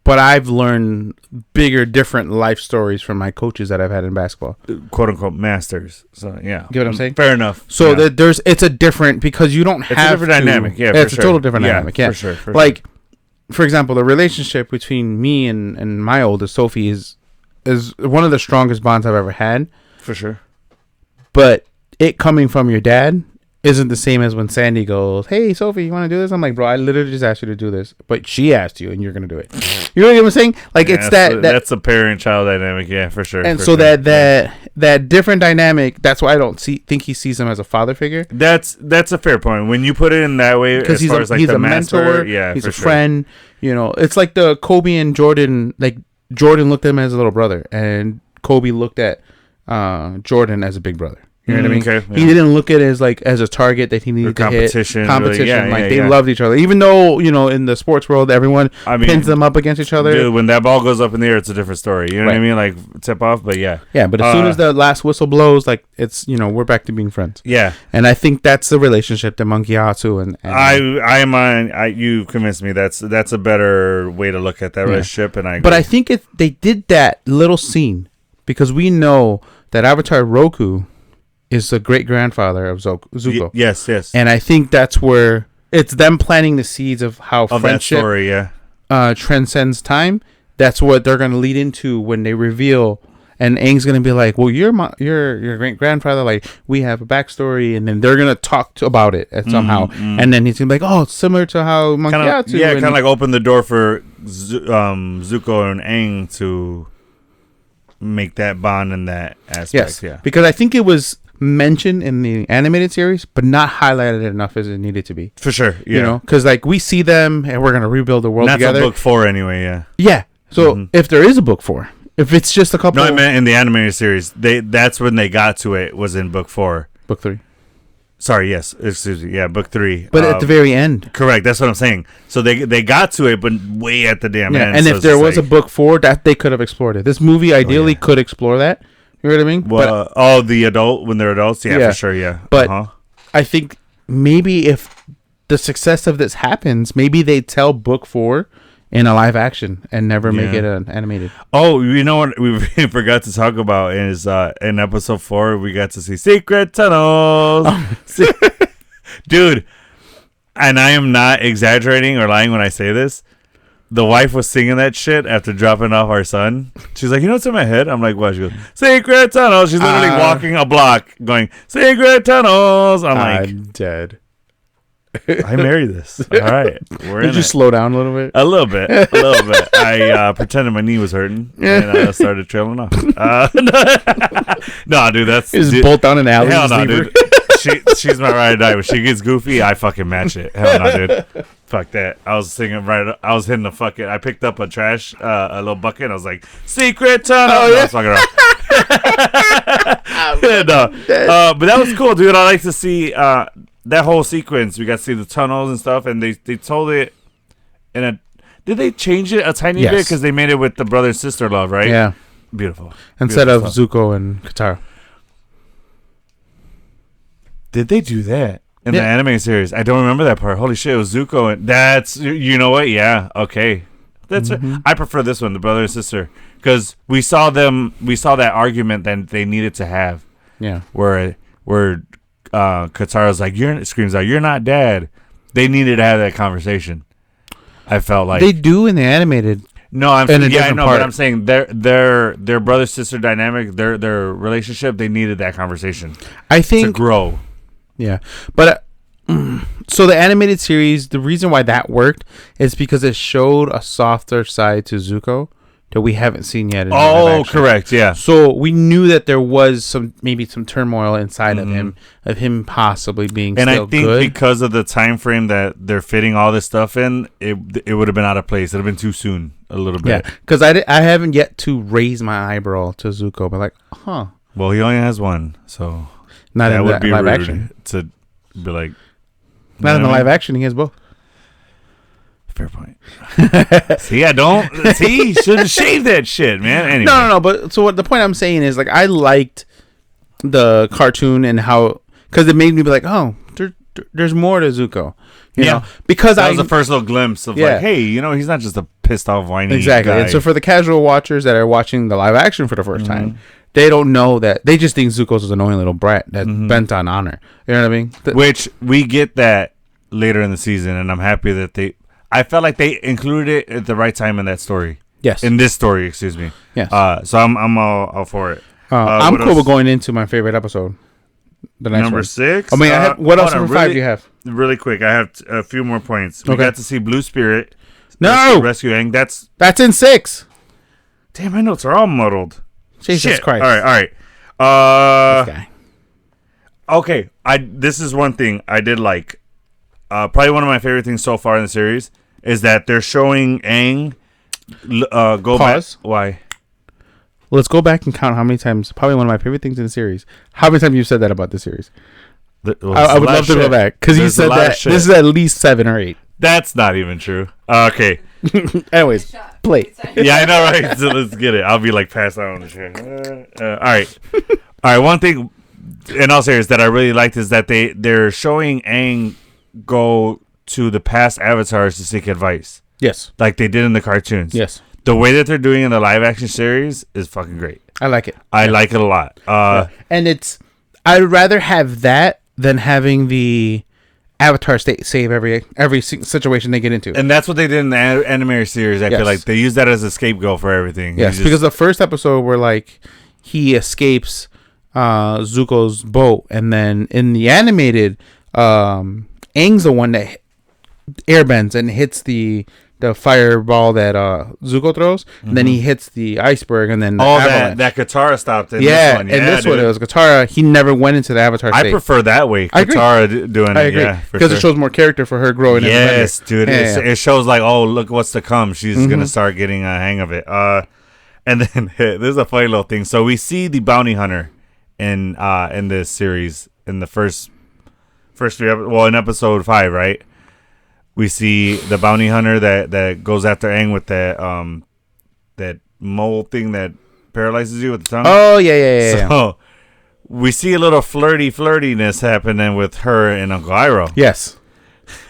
but I've learned bigger, different life stories from my coaches that I've had in basketball, quote unquote masters. So yeah, get what I'm saying? Fair enough. So it's a different because you don't have a different dynamic. Yeah, it's a total different dynamic. Yeah, for sure. For example, the relationship between me and my oldest Sophie is one of the strongest bonds I've ever had. For sure. But it coming from your dad isn't the same as when Sandy goes, "Hey, Sophie, you want to do this?" I'm like, "Bro, I literally just asked you to do this, but she asked you, and you're gonna do it." You know what I'm saying? Like, it's that's a parent-child dynamic, yeah, for sure. And so that different dynamic, that's why I don't think he sees him as a father figure. That's a fair point when you put it in that way. Because he's a mentor, yeah, he's a friend. You know, it's like the Kobe and Jordan. Like Jordan looked at him as a little brother, and Kobe looked at Jordan as a big brother. You know what I mean? Okay, yeah. He didn't look at it as a target that he needed to hit. Competition. Really, they loved each other. Even though, in the sports world, everyone pins them up against each other. Dude, when that ball goes up in the air, it's a different story. You know what I mean? Like, tip off, but yeah. Yeah, but as soon as the last whistle blows, like, it's, we're back to being friends. Yeah. And I think that's the relationship that Monkey Hatsu and you convinced me that's a better way to look at that relationship, and I agree. But I think they did that little scene because we know that Avatar Roku is the great-grandfather of Zuko. Yes. And I think that's where it's them planting the seeds of how friendship that story, transcends time. That's what they're going to lead into when they reveal. And Aang's going to be like, well, your great-grandfather, like, we have a backstory. And then they're going to talk about it somehow. Mm-hmm. And then he's going to be like, oh, it's similar to how Monkey Hatsu. Yeah, kind of like open the door for Zuko and Aang to make that bond in that aspect. Yes, yeah. Because I think it was mentioned in the animated series, but not highlighted enough as it needed to be. For sure, yeah. Because like we see them and we're gonna rebuild the world together. That's book 4 anyway, yeah. Yeah. So if there is a book 4, if it's just a couple, no, I meant in the animated series. That's when they got to it. Was in book 4, book 3. Sorry, yes, excuse me, yeah, book 3. But at the very end, correct. That's what I'm saying. So they got to it, but way at the damn end. And if there was a book 4, that they could have explored it. This movie ideally could explore that. You know what I mean? Well, the adult when they're adults, for sure, yeah. But I think maybe if the success of this happens, maybe they tell book 4 in a live action and never make it an animated. Oh, you know what we forgot to talk about is in episode 4 we got to see secret tunnels. Dude, and I am not exaggerating or lying when I say this. The wife was singing that shit after dropping off our son. She's like, you know what's in my head? I'm like, what? She goes, secret tunnels. She's literally walking a block going, secret tunnels. I'm dead. I married this. All right. Did you slow down a little bit? A little bit. I pretended my knee was hurting and I started trailing off. No, dude, that's... You just bolt down an alley. Hell no, dude. She's my ride or die. When she gets goofy, I fucking match it. Hell no, dude. Fuck that. I was singing I was hitting the fucking... I picked up a trash, a little bucket, and I was like, secret tunnel. Oh, yeah. No, I was fucking around. But that was cool, dude. I like to see... that whole sequence, we got to see the tunnels and stuff, and they told it in a... Did they change it a tiny bit? Because they made it with the brother and sister love, right? Yeah. Beautiful. Instead of Zuko and Katara. Did they do that in the anime series? I don't remember that part. Holy shit, it was Zuko. And that's... You know what? Yeah, okay. That's I prefer this one, the brother and sister. Because we saw that argument that they needed to have. Yeah. Where Katara's like, screams out, "You're not dad." They needed to have that conversation. I felt like they do in the animated. No, I know, but I'm saying their brother sister dynamic, their relationship. They needed that conversation. I think to grow. Yeah, but so the animated series, the reason why that worked is because it showed a softer side to Zuko that we haven't seen yet. Correct, yeah. So we knew that there was maybe some turmoil inside of him possibly being and still good. And I think because of the time frame that they're fitting all this stuff in, it would have been out of place. It would have been too soon, a little bit. Yeah, because I haven't yet to raise my eyebrow to Zuko, but like, huh. Well, he only has one, so not that in would be live rude action to be like. Not in the live action, he has both. Fair point. See, I don't. See, should have shaved that shit, man. Anyway. No. But so what the point I'm saying is, like, I liked the cartoon and how, because it made me be like, oh, there's more to Zuko, you know, because that was the first little glimpse of like, hey, you know, he's not just a pissed off whiny exactly guy. And so for the casual watchers that are watching the live action for the first time, they don't know that, they just think Zuko's an annoying little brat that's bent on honor, you know what I mean? Which we get that later in the season, and I'm happy that I felt like they included it at the right time in that story. Yes, in this story, excuse me. Yes. So I'm all for it. I'm cool with going into my favorite episode. The next number one. 6. I mean, what else number 5 do you have? Really quick, I have a few more points. We got to see Blue Spirit. Rescue Aang. That's in 6. Damn, my notes are all muddled. Jesus Shit. Christ! All right. This guy. Okay, this is one thing I did like. Probably one of my favorite things so far in the series is that they're showing Aang go Pause. back. Why? Let's go back and count how many times. Probably one of my favorite things in the series. How many times you said that about the series? I would love to go back because you said that this is at least 7 or 8. That's not even true. Okay. Anyways, play. Yeah, I know, right? So let's get it. I'll be like passed out on the chair. All right. All right. One thing in all seriousness that I really liked is that they're showing Aang go to the past avatars to seek advice. Yes. Like they did in the cartoons. Yes. The way that they're doing in the live action series is fucking great. I like it. I like it a lot. And I'd rather have that than having the Avatar save every situation they get into. And that's what they did in the animated series. I feel like they use that as a scapegoat for everything. Yes, because the first episode where like he escapes Zuko's boat, and then in the animated, Aang's the one that airbends and hits the fireball that Zuko throws, and then he hits the iceberg, and then the avalanche. that Katara stopped in this one. In this one it was Katara. He never went into the Avatar state. I prefer that way. Katara doing I agree. Because it shows more character for her growing. Yes, dude. It shows like, oh, look what's to come. She's gonna start getting a hang of it. And then there's a funny little thing. So we see the bounty hunter in this series in the first 3 episodes. Well, in episode 5, right? We see the bounty hunter that goes after Aang with that mole thing that paralyzes you with the tongue. Oh, yeah. So we see a little flirtiness happening with her and Uncle Iroh. Yes.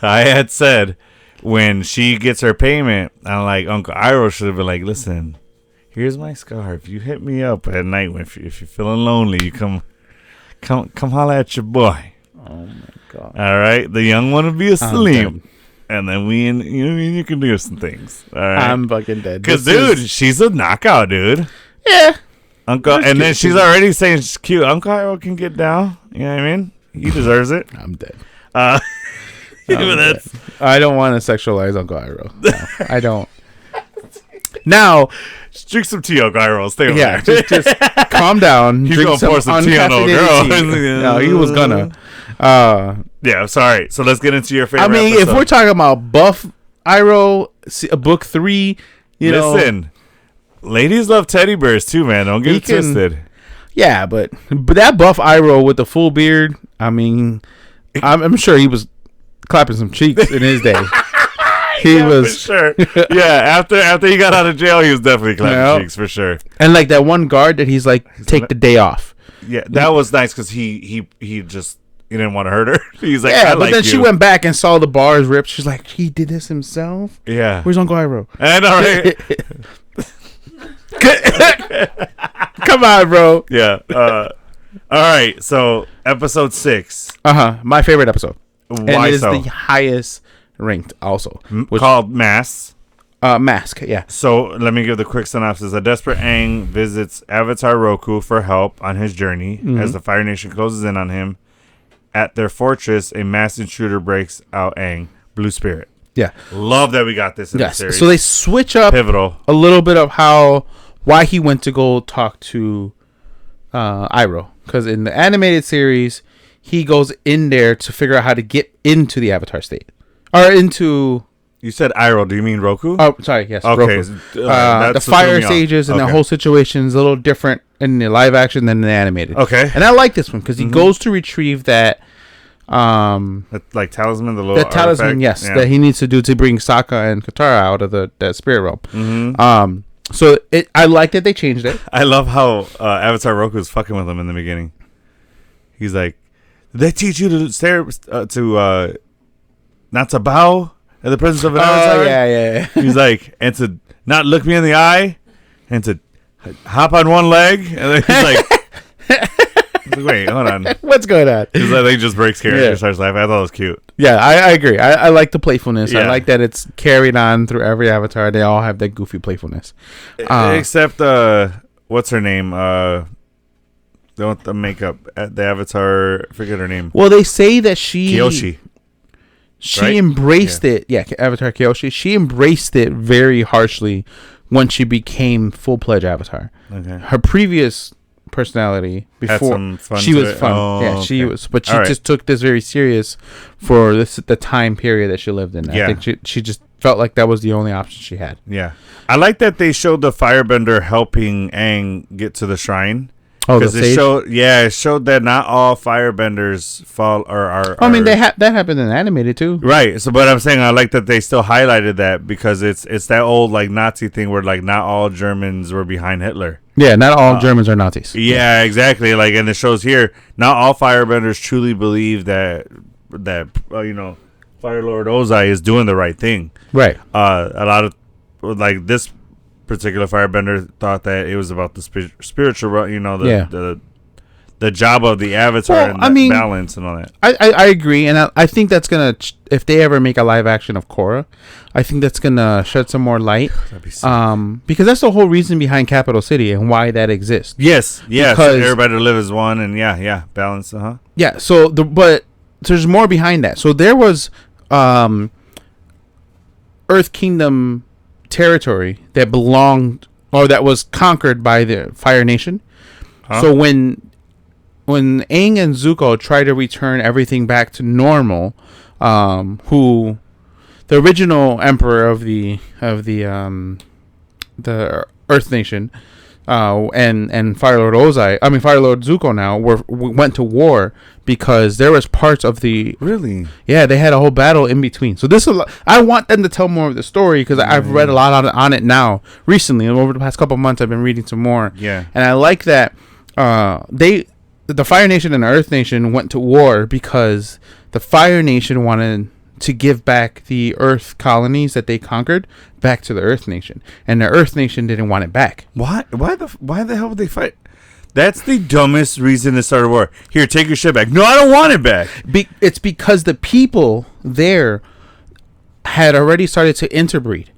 I had said when she gets her payment, I'm like, Uncle Iroh should have been like, listen, here's my scarf. You hit me up at night if you're feeling lonely. You come holler at your boy. Oh, my God. All right? The young one will be asleep. And then you can do some things. All right? I'm fucking dead. Because, dude, she's a knockout, dude. Yeah. Then she's already saying she's cute. Uncle Iroh can get down. You know what I mean? He deserves it. I'm dead. I don't want to sexualize Uncle Iroh. No, I don't. Now, just drink some tea, Uncle Iroh. Stay over there. Just calm down. He's going to pour some tea on old girl. No, he was gonna. Yeah, sorry. So let's get into your favorite episode. If we're talking about Buff Iroh, book 3, listen, ladies love teddy bears too, man. Don't get it twisted. Yeah, but that Buff Iroh with the full beard, I mean, I'm sure he was clapping some cheeks in his day. He was for sure. Yeah, after he got out of jail, he was definitely clapping cheeks for sure. And like that one guard that he's like, take the day off. Yeah, that was nice because he just. He didn't want to hurt her. He's like, yeah, but then she went back and saw the bars ripped. She's like, he did this himself? Yeah. Where's Uncle Iroh? I know, right? Come on, bro. Yeah. All right. So, episode 6. My favorite episode. Why and it is so? the highest ranked also. Called Mask. Mask, yeah. So, let me give the quick synopsis. A desperate Aang visits Avatar Roku for help on his journey as the Fire Nation closes in on him. At their fortress, a mass intruder breaks out Aang, Blue Spirit. Yeah. Love that we got this in the series. So they switch up Pivotal. A little bit of why he went to go talk to Iroh. Because in the animated series, he goes in there to figure out how to get into the Avatar state. Or into... You said Iroh. Do you mean Roku? Oh, sorry. Yes. Okay. Roku. The fire stages and the whole situation is a little different in the live action than in the animated. Okay. And I like this one because he goes to retrieve that Like talisman, the little The talisman, artifact? yes, Yeah. that he needs to do to bring Sokka and Katara out of that spirit realm. Mm-hmm. So I like that they changed it. I love how Avatar Roku is fucking with him in the beginning. He's like, "Did they teach you to stare not to bow in the presence of an avatar?" Yeah. He's like, and to not look me in the eye, and to hop on one leg, and then he's like, "Wait, hold on." What's going on? He's like, he just breaks character, Yeah. starts laughing. I thought it was cute. Yeah, I agree. I like the playfulness. I Yeah. like that it's carried on through every Avatar. They all have that goofy playfulness. Except what's her name? The makeup at the Avatar. Forget her name. Well, they say that she Kyoshi. She right? embraced it. Yeah, Avatar Kyoshi. She embraced it very harshly when she became full-fledged Avatar. Okay. Her previous personality Had before some fun she to was it? fun. Oh, Yeah, she okay. was, but she All right. just took this very serious for the time period that she lived in. Yeah. I think she just felt like that was the only option she had. Yeah. I like that they showed the firebender helping Aang get to the shrine. Oh, Because it showed that not all firebenders fall or are. I mean, that happened in animated too. Right. So, but I'm saying I like that they still highlighted that because it's that old like Nazi thing where like not all Germans were behind Hitler. Yeah, not all Germans are Nazis. Yeah, exactly. Like, and it shows here, not all firebenders truly believe that Fire Lord Ozai is doing the right thing. Right. A lot of like this particular firebender thought that it was about the spiritual, the job of the avatar and the balance and all that. I agree, and I think that's gonna if they ever make a live action of Korra, I think that's gonna shed some more light. That'd be sick. Because that's the whole reason behind Capital City and why that exists. Yes, so Because everybody to live as one, and balance. Yeah, so but there's more behind that. So there was Earth Kingdom territory that belonged or that was conquered by the Fire Nation. Huh? So when Aang and Zuko try to return everything back to normal, who the original emperor of the Earth Nation, and Fire Lord Zuko now went to war because there was parts of the Really? Yeah, they had a whole battle in between. So I want them to tell more of the story because I've read a lot on it now recently. Over the past couple of months, I've been reading some more. Yeah. And I like that the Fire Nation and the Earth Nation went to war because the Fire Nation wanted to give back the Earth colonies that they conquered back to the Earth Nation, and the Earth Nation didn't want it back. Why the hell would they fight? That's the dumbest reason to start a war. Here, take your shit back. No, I don't want it back. It's because the people there had already started to interbreed.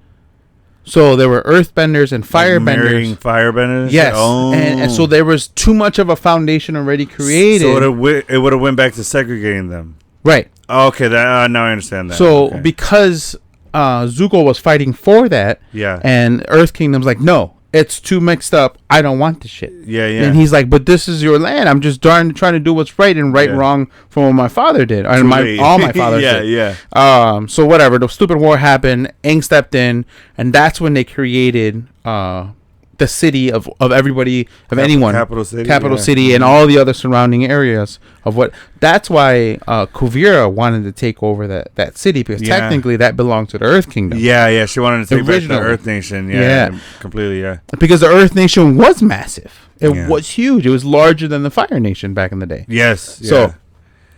So there were earthbenders and firebenders. Marrying firebenders? Yes. Oh. And so there was too much of a foundation already created. So it would have went back to segregating them. Right. Okay, now I understand that. So okay. because Zuko was fighting for that, Yeah. and Earth Kingdom's like, no, it's too mixed up. I don't want this shit. Yeah. And he's like, but this is your land. I'm just trying to do what's right and wrong from what my father did. And all my fathers did. Yeah. So whatever. The stupid war happened. Aang stepped in, and that's when they created the city of everybody, of anyone. Capital City. City, and all the other surrounding areas of what. That's why Kuvira wanted to take over that city, because technically that belonged to the Earth Kingdom. Yeah. She wanted to take back the Originally. Earth Nation. Yeah. Completely. Yeah. Because the Earth Nation was massive. It was huge. It was larger than the Fire Nation back in the day. Yes. So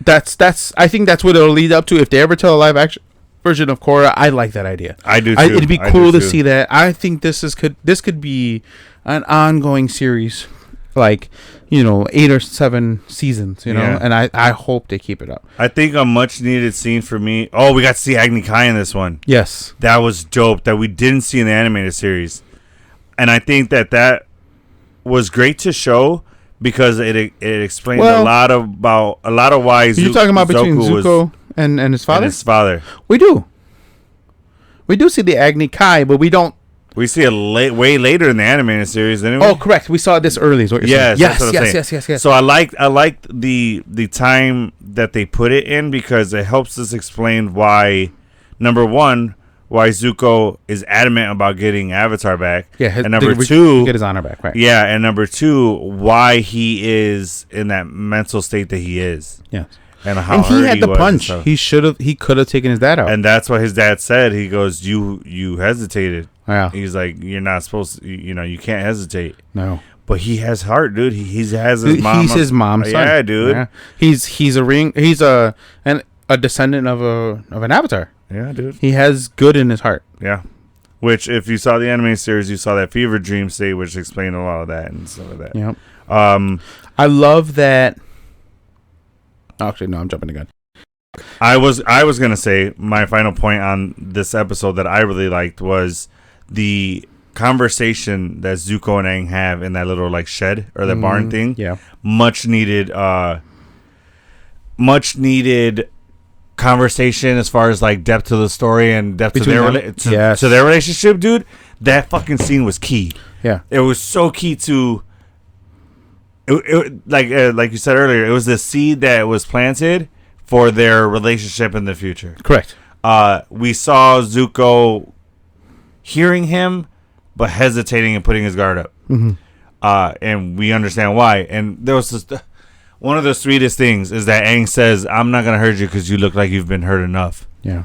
that's I think that's what it'll lead up to. If they ever tell a live action version of Korra, I like that idea. I do too. It'd be cool to see that. I think this could be an ongoing series, like 8 or 7 seasons. And I hope they keep it up. I think a much needed scene for me. Oh, we got to see Agni Kai in this one. Yes, That was dope. That we didn't see in the animated series, and I think that was great to show because it explained a lot of why. You're talking about between Zuko and his father. And his father. We do see the Agni Kai, but we don't. We see it way later in the animated series, didn't we? Oh, correct. We saw it this early. Is what you're saying. Yes. So I liked the time that they put it in because it helps us explain why, number one, why Zuko is adamant about getting Avatar back. Yeah, and number two, get his honor back, right? Yeah, and number two, why he is in that mental state that he is. Yes. and how and he hurt had the was and punch. stuff. He could have taken his dad out. And that's what his dad said. He goes, "You hesitated." Yeah. He's like, "You're not supposed to. You can't hesitate." No. But he has heart, dude. He has his mom. He's his mom's son. Yeah, dude. Yeah. He's a descendant of an avatar. Yeah, dude. He has good in his heart. Yeah. Which, if you saw the anime series, you saw that fever dream state, which explained a lot of that and stuff like that. Yep. I love that. Actually, no, I'm jumping the gun. I was gonna say my final point on this episode that I really liked was the conversation that Zuko and Aang have in that little like shed or the barn thing. Yeah. Much needed conversation as far as like depth to the story and depth to their relationship, dude. That fucking scene was key. Yeah. It was so key to it like you said earlier, it was the seed that was planted for their relationship in the future. Correct. We saw Zuko hearing him but hesitating and putting his guard up. Mm-hmm. And we understand why. And there was this, one of the sweetest things is that Aang says, "I'm not going to hurt you because you look like you've been hurt enough." Yeah.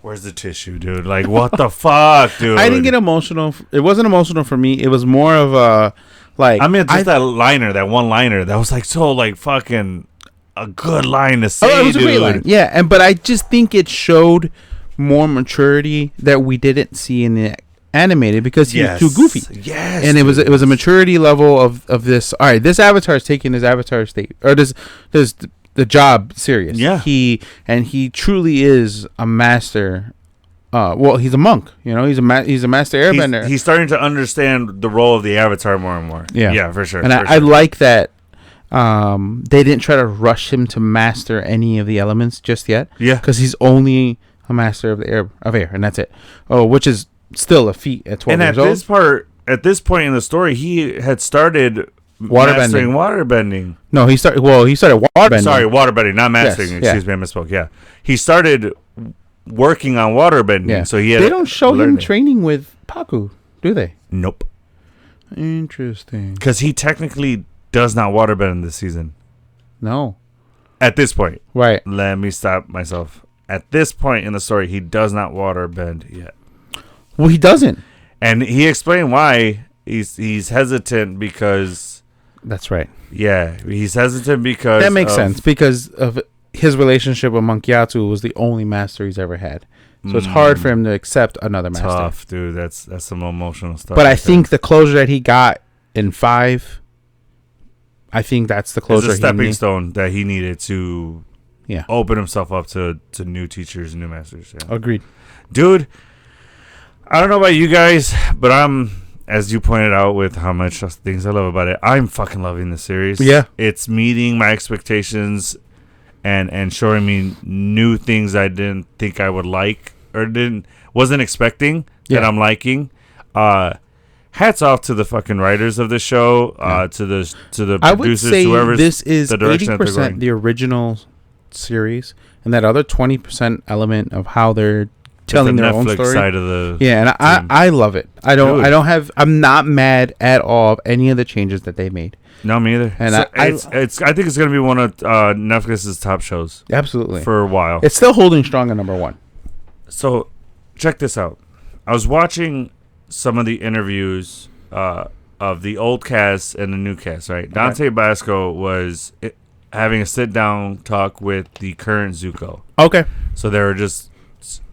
Where's the tissue, dude? Like, what the fuck, dude? I didn't get emotional. It wasn't emotional for me. It was more of a, like... I mean, just that one liner, that was like so like fucking a good line to say, it was a great line. Yeah, but I just think it showed more maturity that we didn't see in the animated because he was too goofy. Yes. And it was a maturity level of this. All right, this avatar is taking his avatar state or this the job serious. Yeah. He truly is a master. Well, he's a monk. He's a master airbender. He's starting to understand the role of the avatar more and more. Yeah, for sure. And I like that. They didn't try to rush him to master any of the elements just yet. Yeah, because he's only a master of the air, and that's it. Oh, which is still a feat at 12 years old. At this point in the story, he had started waterbending. No, he started waterbending. Sorry, waterbending, not mastering. Excuse me, I misspoke. Yeah, he started working on waterbending. Yeah. So they don't show him training with Paku, do they? Nope. Interesting. Because he technically does not waterbend this season. No. At this point, right? Let me stop myself. At this point in the story, he does not waterbend yet. Well, he doesn't, and he explained why he's hesitant because. That's right. Yeah, he's hesitant because that makes sense because of his relationship with Monk Yatu was the only master he's ever had, so it's hard for him to accept another master. Tough, dude. That's some emotional stuff. But I think the closure that he got in 5, I think that's the closure. It's a stepping stone that he needed to, open himself up to new teachers and new masters. Yeah. Agreed, dude. I don't know about you guys, but as you pointed out with how much things I love about it, I'm fucking loving the series. Yeah. It's meeting my expectations and showing me new things I didn't think I would like or wasn't expecting that I'm liking. Hats off to the fucking writers of the show, to the producers, I would say whoever's this is the direction 80% the original series, and that other 20% element of how they're telling their own story. Side of the and I love it. I'm not mad at all of any of the changes that they made. No, me either. And I think it's gonna be one of Netflix's top shows. Absolutely, for a while. It's still holding strong at number 1. So, check this out. I was watching some of the interviews of the old cast and the new cast. Right, Dante Basco was having a sit down talk with the current Zuko. Okay, so they were just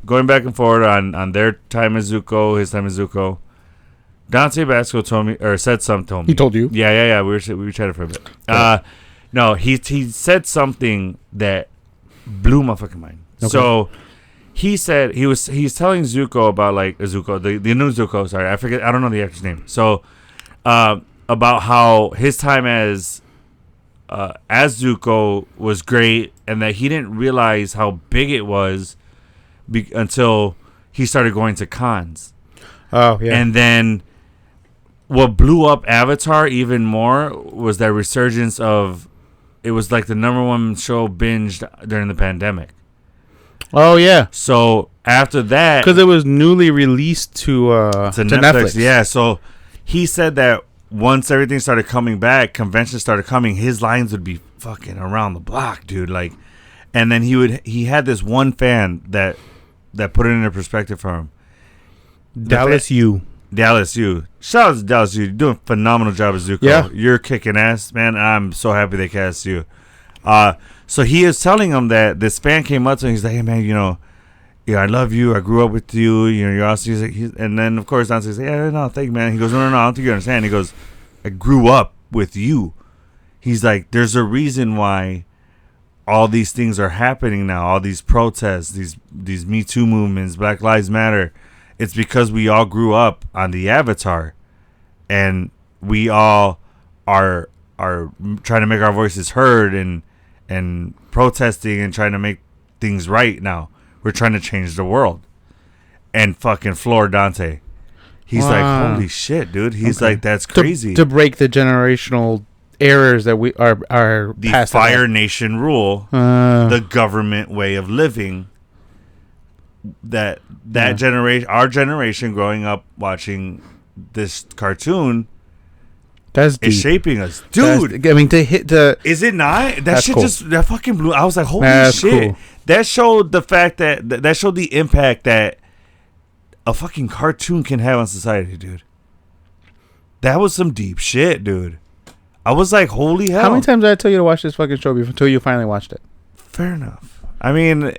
going back and forth on their time as Zuko, his time as Zuko. Dante Basco told me, or said something to me. He told you? Yeah. We were chatting for a bit. No, he said something that blew my fucking mind. Okay. So he said he's telling Zuko about like Zuko, the new Zuko. Sorry, I forget. I don't know the actor's name. So about how his time as Zuko was great, and that he didn't realize how big it was. Until he started going to cons. Oh, yeah. And then what blew up Avatar even more was that resurgence of, it was like the number 1 show binged during the pandemic. Oh, yeah. So after that, because it was newly released to Netflix. Yeah. So he said that once everything started coming back, conventions started coming, his lines would be fucking around the block, dude. Like, and then he had this one fan that put it into perspective for him. Dallas U. Shout out to Dallas U. You're doing a phenomenal job as Zuko. Yeah. You're kicking ass, man. I'm so happy they cast you. So he is telling him that this fan came up to him. He's like, hey, man, I love you. I grew up with you. You're awesome. He's like, and then, of course, Dante says, yeah, no, thank you, man. He goes, no, I don't think you understand. He goes, I grew up with you. He's like, there's a reason why all these things are happening now. All these protests, these Me Too movements, Black Lives Matter. It's because we all grew up on the Avatar, and we all are trying to make our voices heard and protesting and trying to make things right now. We're trying to change the world. And fucking floor Dante. He's like, holy shit, dude. He's like, that's crazy. To break the generational errors that we are the past Fire Nation rule, the government way of living. That generation, our generation growing up watching this cartoon, that's is shaping us, dude. I mean, to hit the. Is it not? That shit cool. that fucking blew. I was like, holy That's shit. Cool. That showed the fact that showed the impact that a fucking cartoon can have on society, dude. That was some deep shit, dude. I was like, holy hell. How many times did I tell you to watch this fucking show until you finally watched it? Fair enough. I mean,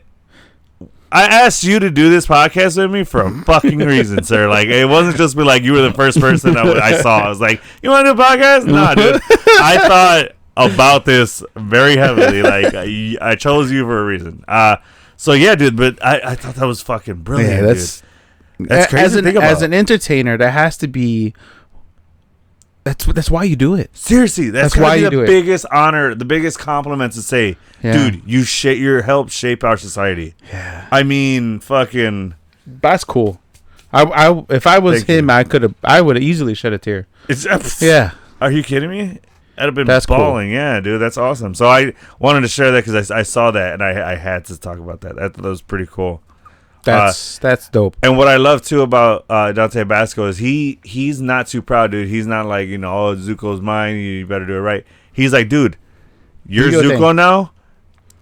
I asked you to do this podcast with me for a fucking reason, sir. Like, it wasn't just be like you were the first person I saw. I was like, you want to do a podcast? Nah, dude. I thought about this very heavily. Like, I chose you for a reason. So, yeah, dude, but I thought that was fucking brilliant, dude. That's crazy to think about. As an entertainer, that has to be... That's why you do it. Seriously, that's why you do the it. biggest honor, the biggest compliment to say, dude, you helped shape our society. Yeah. I mean, fucking. That's cool. I if I was him, I would have easily shed a tear. Yeah. Are you kidding me? I'd have been That's bawling. Cool. Yeah, dude, that's awesome. So I wanted to share that because I saw that and I had to talk about that. That was pretty cool. That's dope. And what I love too about Dante Basco is he's not too proud, dude. He's not like, oh, Zuko's mine, you better do it right. He's like, dude, you're Zuko now.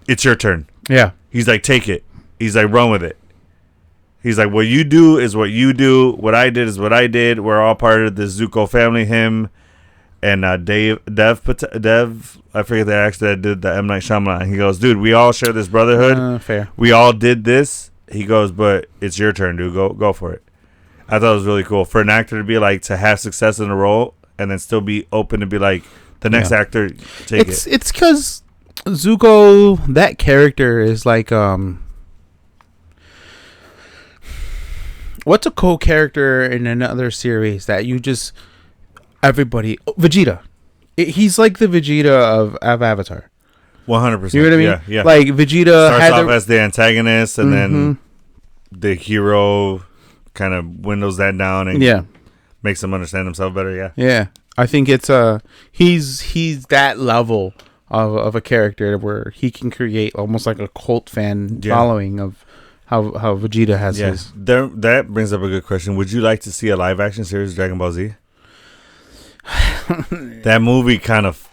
It's your turn. Yeah. He's like, take it. He's like, run with it. He's like, what you do is what you do. What I did is what I did. We're all part of the Zuko family. Him and Dev, I forget the actor that did the M. Night Shyamalan. He goes, dude, we all share this brotherhood. Fair. We all did this. He goes, but it's your turn, dude. Go for it. I thought it was really cool for an actor to be like, to have success in a role and then still be open to be like, the next actor, take it. It's because Zuko, that character is like, what's a cool character in another series that you just, Vegeta. He's like the Vegeta of Avatar. 100%. You know what I mean? Yeah. Like Vegeta starts off as the antagonist, and then the hero kind of windows that down and makes him understand himself better. Yeah. Yeah. I think it's he's that level of a character where he can create almost like a cult fan following of how Vegeta has his. That brings up a good question. Would you like to see a live action series of Dragon Ball Z? That movie kind of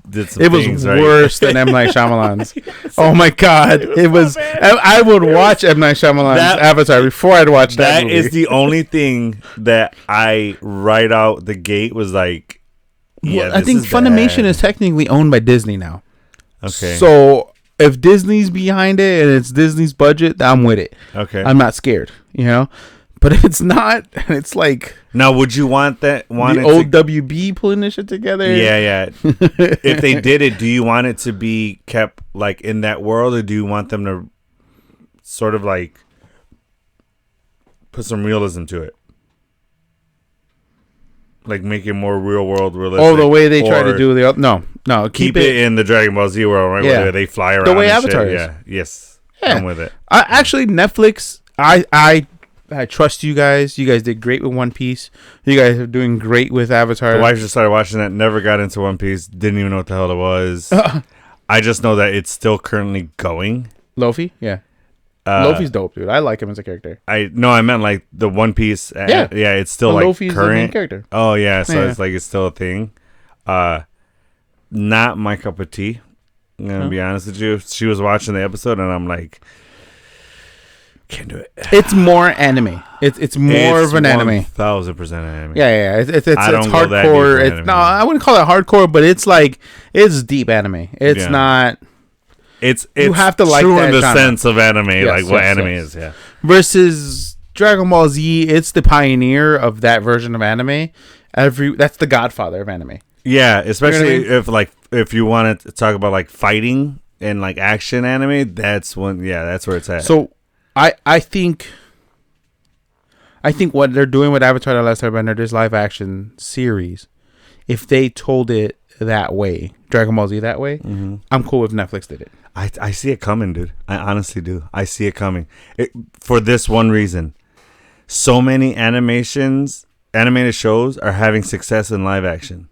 did some things, right? It was worse than M. Night Shyamalan's. Oh my god, it was. I would watch M. Night Shyamalan's Avatar before I'd watch that movie. That is the only thing that I right out the gate was like, well, I think Funimation is technically owned by Disney now. Okay. So if Disney's behind it and it's Disney's budget, I'm with it. Okay. I'm not scared, But if it's not, it's like... Now, would you want the old WB pulling this shit together? Yeah. If they did it, do you want it to be kept like in that world, or do you want them to sort of like put some realism to it? Like make it more real world realistic. Oh, the way they try to do the... No. Keep it in the Dragon Ball Z world, right? Yeah. Where they fly around the way and Avatar shit. is. Yeah. Yes. Yeah. I'm with it. Actually, Netflix, I trust you guys. You guys did great with One Piece. You guys are doing great with Avatar. The wife just started watching that. Never got into One Piece. Didn't even know what the hell it was. I just know that it's still currently going. Luffy? Yeah. Luffy's dope, dude. I like him as a character. I meant like the One Piece. Yeah. Yeah, it's still like Luffy's the main current character. Oh yeah, so Yeah. it's like it's still a thing. Not my cup of tea. I'm gonna be honest with you. She was watching the episode, and I'm like, can't do it. It's more anime. It's more of an anime. 1,000% anime. Yeah. It's I don't go that deep hardcore. for It's anime. no, I wouldn't call it hardcore, but it's like it's deep anime. It's Yeah. not It's You have to like true that in the genre. sense of anime, Yes, like what yes, anime yes. is. Yeah. versus Dragon Ball Z. It's the pioneer of that version of anime. That's the godfather of anime. Yeah, especially You know if you wanted to talk about like fighting and like action anime, that's that's where it's at. So I think what they're doing with Avatar: The Last Airbender, this live action series, if they told it that way, Dragon Ball Z that way, I'm cool if Netflix did it. I see it coming, dude. I honestly do. I see it coming. For this one reason. So many animated shows are having success in live action.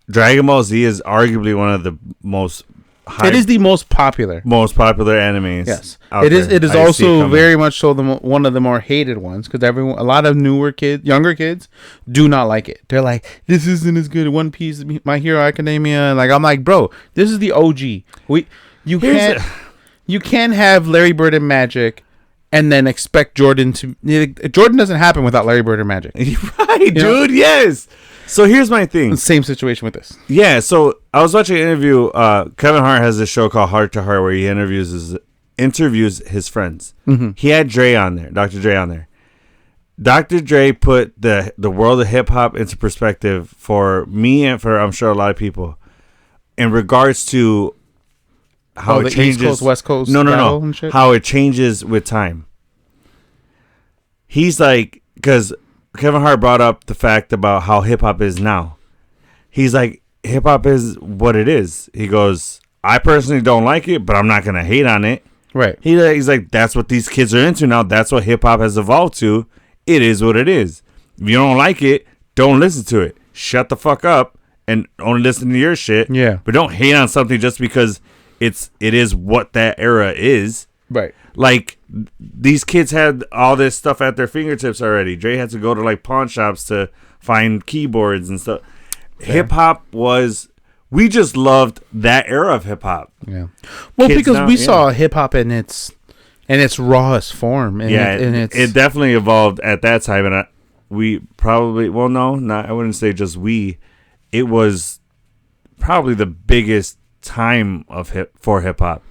Dragon Ball Z is arguably one of the most It is the most popular. popular animes. Yes, out it is. there. It is I see it also coming. very much so one of the more hated ones because a lot of younger kids, do not like it. They're like, this isn't as good. One Piece, My Hero Academia, and like I'm like, bro, this is the OG. You can't have Larry Bird and magic, and then expect Jordan to. Jordan doesn't happen without Larry Bird and magic. Right, dude. Yes. So here's my thing. Same situation with this. Yeah, so I was watching an interview. Kevin Hart has this show called Heart to Heart where he interviews his friends. Mm-hmm. He had Dre on there, Dr. Dre on there. Dr. Dre put the world of hip hop into perspective for me and for I'm sure a lot of people in regards to how it the changes. East Coast, West Coast, No. and shit? How it changes with time. He's like, because Kevin Hart brought up the fact about how hip hop is now. He's like, hip hop is what it is. He goes, I personally don't like it, but I'm not gonna hate on it. Right. He's like, that's what these kids are into now. That's what hip hop has evolved to. It is what it is. If you don't like it, don't listen to it. Shut the fuck up and only listen to your shit. Yeah. But don't hate on something just because it is what that era is. Right. Like, these kids had all this stuff at their fingertips already. Dre had to go to like pawn shops to find keyboards and stuff. Hip hop we just loved that era of hip hop. Yeah. Well, Kids because now, we saw hip hop in its rawest form. It definitely evolved at that time, and we probably I wouldn't say just we. It was probably the biggest time of for hip hop.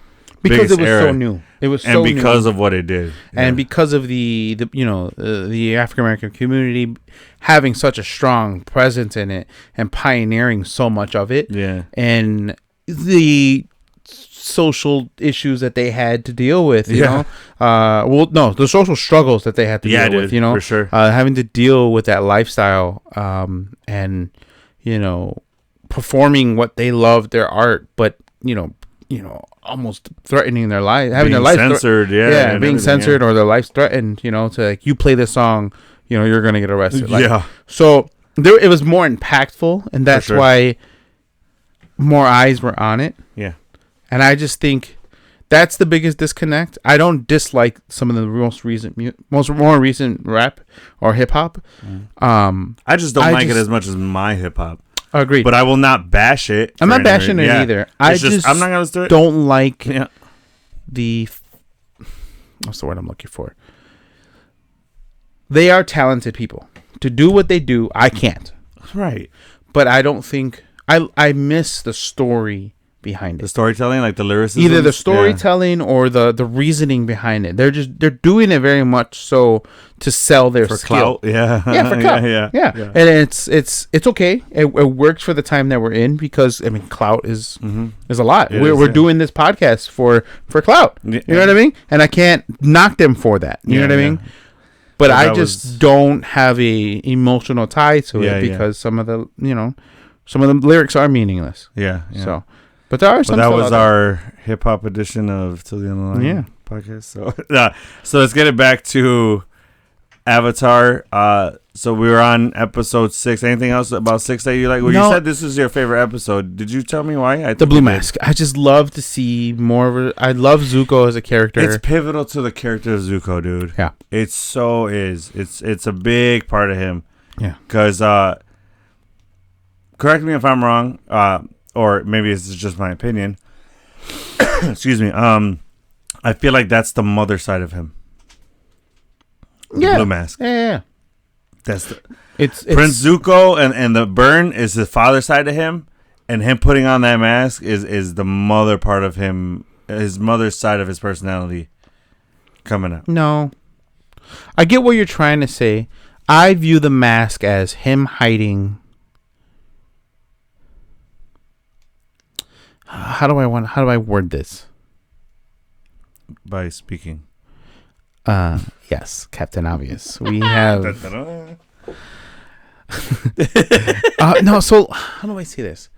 Because it was so new. It was so new. And because of what it did. And because of the African American community having such a strong presence in it and pioneering so much of it. Yeah. And the social issues that they had to deal with, you know. The social struggles that they had to deal with, you know. For sure. Having to deal with that lifestyle and, performing what they loved, their art, but, almost threatening their life, having their life censored, being censored or their life threatened, to like, you play this song, you're gonna get arrested. Like, so it was more impactful, and that's why more eyes were on it. Yeah, and I just think that's the biggest disconnect. I don't dislike some of the more recent rap or hip hop. I just don't like it as much as my hip hop. Agreed. But I will not bash it. I'm not bashing it either. I'm not gonna do it. Don't like the what's the word I'm looking for? They are talented people. To do what they do, I can't. Right. But I don't think I miss the story behind it. The storytelling, like the lyricism. Either the storytelling or the reasoning behind it. They're doing it very much so to sell their skill. Clout. Yeah. For clout. Yeah. And it's okay. It works for the time that we're in because clout is a lot. We're doing this podcast for clout. You know what I mean? And I can't knock them for that. You know what I mean? But I just don't have a emotional tie to it because some of the lyrics are meaningless. Yeah. So, but there are some. That was our hip hop edition of Till the End of the Line podcast. So let's get it back to Avatar. So we were on episode 6. Anything else about 6 that you like? Well, No. you said this is your favorite episode. Did you tell me why? I The think Blue you did. Mask. I just love to see more of it. I love Zuko as a character. It's pivotal to the character of Zuko, dude. Yeah. It so is. It's a big part of him. Yeah. Because, correct me if I'm wrong, or maybe this is just my opinion. Excuse me. I feel like that's the mother side of him. Yeah. Blue Mask. Yeah. That's the, It's Prince Zuko and the burn is the father side of him, and him putting on that mask is the mother part of him, his mother's side of his personality coming up. No. I get what you're trying to say. I view the mask as him hiding. How do I word this? By speaking. Yes, Captain Obvious. We have no. So how do I say this?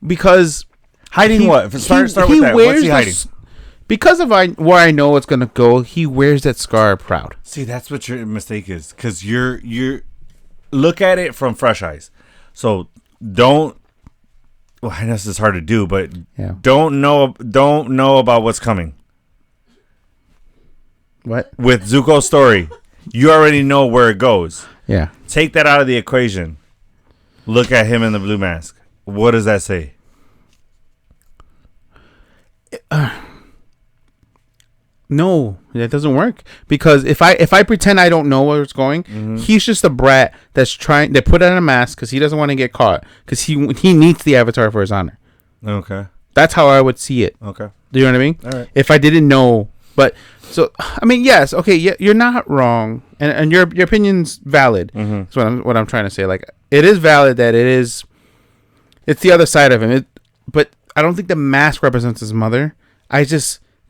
Because Hiding what? Start with that. What's he hiding? Because of where I know it's gonna go, he wears that scar proud. See, that's what your mistake is, because you're look at it from fresh eyes. So don't. Well, I know this is hard to do, but Yeah. don't know about what's coming What? with Zuko's story. You already know where it goes. Yeah. Take that out of the equation. Look at him in the blue mask. What does that say? No, that doesn't work. Because if I pretend I don't know where it's going, he's just a brat that's trying. They put on a mask because he doesn't want to get caught. Because he needs the Avatar for his honor. Okay. That's how I would see it. Okay. Do you know what I mean? All right. If I didn't know, but so I mean, yes, okay, yeah, you're not wrong, and your opinion's valid. That's what I'm trying to say. Like, it is valid that it's the other side of him. But I don't think the mask represents his mother.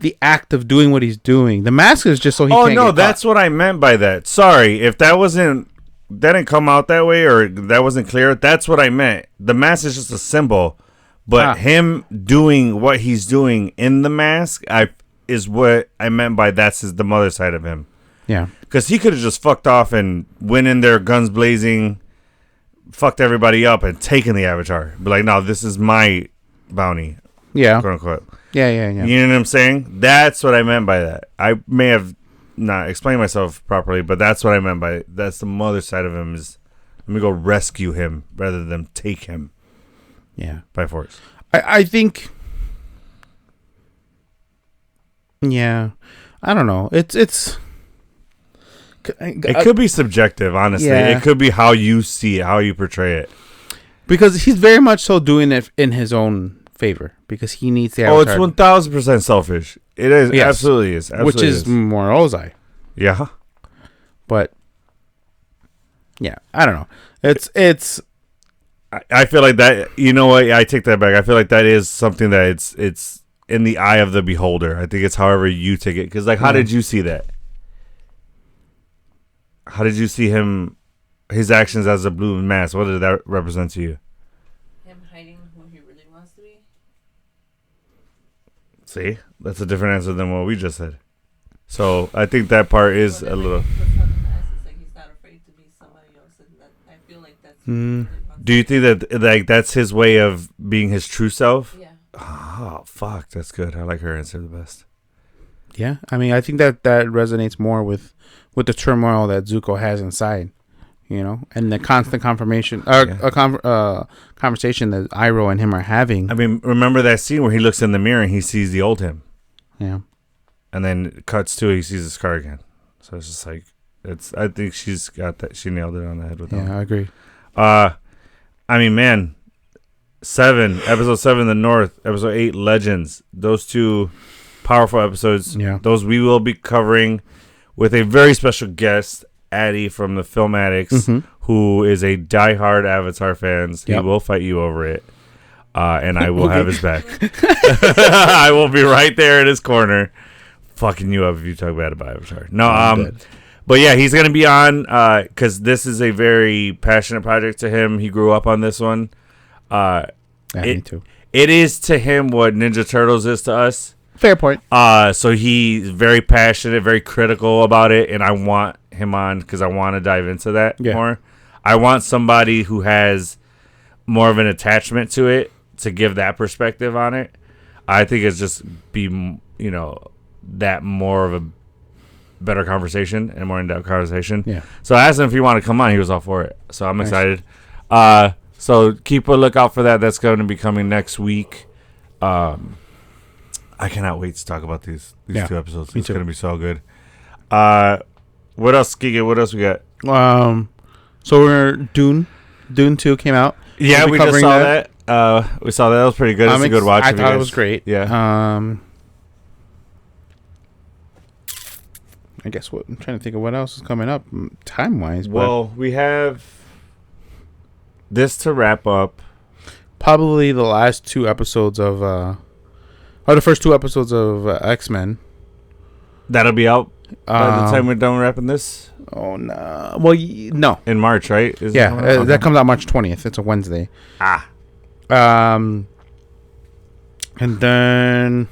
The act of doing what he's doing. The mask is just so he. Oh can't no, get that's caught. what I meant by that. Sorry if that didn't come out that way or that wasn't clear. That's what I meant. The mask is just a symbol, but him doing what he's doing in the mask, is what I meant by the mother side of him. Yeah. Because he could have just fucked off and went in there guns blazing, fucked everybody up, and taken the Avatar. Be like, no, this is my bounty. Yeah. Quote unquote. Yeah. You know what I'm saying? That's what I meant by that. I may have not explained myself properly, but that's what I meant by it. That's the mother side of him is, let me go rescue him rather than take him. Yeah. By force. I think. Yeah. I don't know. It could be subjective, honestly. Yeah. It could be how you see it, how you portray it. because he's very much so doing it in his own favor because he needs the Oh, Avatar. it's 1000% selfish. It is. Yes. Absolutely is. Absolutely which is more Ozai. Yeah. But yeah, I don't know. It's I feel like that. You know what? I take that back. I feel like that is something that it's in the eye of the beholder. I think it's however you take it. Because how did you see that? How did you see his actions as a blue mask? What did that represent to you? Him hiding who he really wants to be. See, that's a different answer than what we just said. So I think that part is a little. Puts on the mask, it's like he's not afraid to be somebody else, and that, I feel like that's. What he really wants Do you think that that's his way of being his true self? Yeah. Oh fuck, that's good. I like her answer the best. yeah. I mean, I think that resonates more with the turmoil that Zuko has inside, you know, and the constant conversation that Iroh and him are having. I mean, remember that scene where he looks in the mirror and he sees the old him, Yeah. and then it cuts to he sees the scar again. So it's just like I think she's got that. She nailed it on the head with that. Yeah, I agree. I mean, man, episode 7, The North, episode 8, Legends. Those two powerful episodes. Yeah. Those we will be covering with a very special guest, Addy from the Film Addicts, who is a diehard Avatar fan. He Yep. will fight you over it. And I will have his back. I will be right there in his corner, fucking you up if you talk bad about Avatar. No, but yeah, he's gonna be on because this is a very passionate project to him. He grew up on this one. Me too. It is to him what Ninja Turtles is to us. Fair point. So he's very passionate, very critical about it, and I want him on because I want to dive into that Yeah. more. I want somebody who has more of an attachment to it to give that perspective on it. I think it's just be, that more of a better conversation and more in-depth conversation. Yeah. So I asked him if he wanted to come on. He was all for it. So I'm Nice. excited. So keep a lookout for that. That's going to be coming next week. I cannot wait to talk about these Yeah, 2 episodes. me It's too. going to be so good. What else, Giga? What else we got? So we're Dune 2 came out. Yeah, We'll be we just covering saw that. We saw that. That was pretty good. It's a good watch. I if you thought it guys- was great. Yeah. I guess I'm trying to think of what else is coming up time wise. Well, we have this to wrap up. Probably the last 2 episodes of, or the first 2 episodes of X-Men. That'll be out by the time we're done wrapping this Oh no! Well, no. in March, right? Is it Yeah, coming out? that comes out March 20th. It's a Wednesday. Ah. And then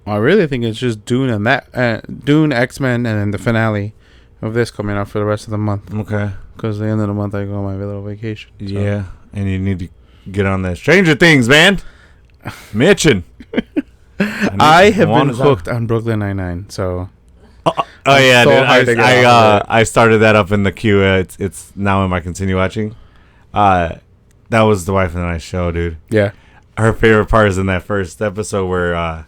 I really think it's just Dune and that Dune, X-Men, and then the finale of this coming out for the rest of the month. Okay. Because the end of the month I go on my little vacation. So. Yeah, and you need to get on that Stranger Things, man. Mitchin. I have been hooked on Brooklyn Nine-Nine, so Oh yeah, so dude. hard to get off of it. I started that up in the queue. It's now in my continue watching. That was the Wife and I show, dude. yeah. Her favorite part is in that first episode where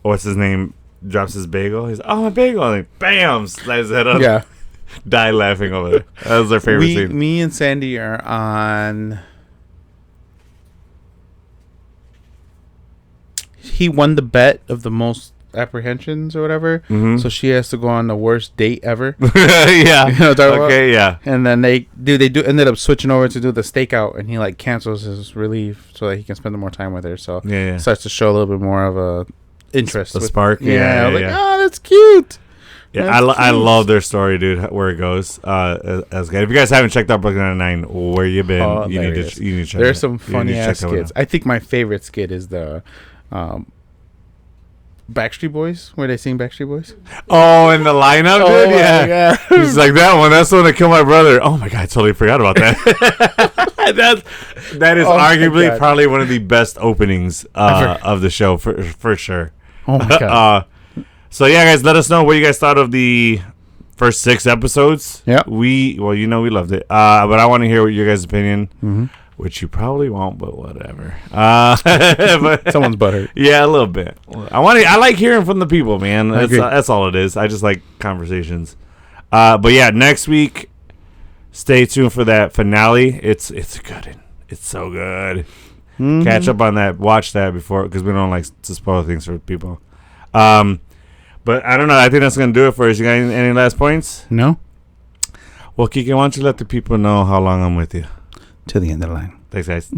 what's his name drops his bagel. He's my bagel, and like, bam, slides his head up. Yeah. Die laughing over there. That was their favorite scene. Me and Sandy are on. He won the bet of the most apprehensions or whatever, Mhm. so she has to go on the worst date ever. Yeah. You know what I'm talking Okay. Yeah. And then they ended up switching over to do the stakeout, and he like cancels his relief so that he can spend more time with her. So Yeah. starts to show a little bit more of a interest. A with- spark. Yeah, Yeah. I was Yeah. like, oh, that's cute. Yeah, That's I cute. love their story, dude. Where it goes, as good. If you guys haven't checked out Brooklyn Nine-Nine, where you been? Oh, you need hilarious. to check. There's it some out. You funny need to check ass that one skits. out. I think my favorite skit is the Backstreet Boys, where they sing Backstreet Boys. Oh, in the lineup, dude. my Yeah, God. he's like that one. That's the one that killed my brother. Oh my god, I totally forgot about that. that is Oh my arguably God. probably one of the best openings Ever. of the show for sure. Oh my god. So yeah, guys, let us know what you guys thought of the first 6 episodes. Yeah. we loved it. But I want to hear what your guys' opinion, Mm-hmm. which you probably won't, but whatever. But Someone's butthurt. yeah, a little bit. I like hearing from the people, man. I agree. That's all it is. I just like conversations. But yeah, next week, stay tuned for that finale. It's a good one. It's so good. Mhm. Catch up on that. Watch that before, because we don't like to spoil things for people. But I don't know. I think that's gonna do it for us. You got any last points? No. Well, Kiki, why don't you let the people know how long I'm with you? To the end of the line. Thanks, guys.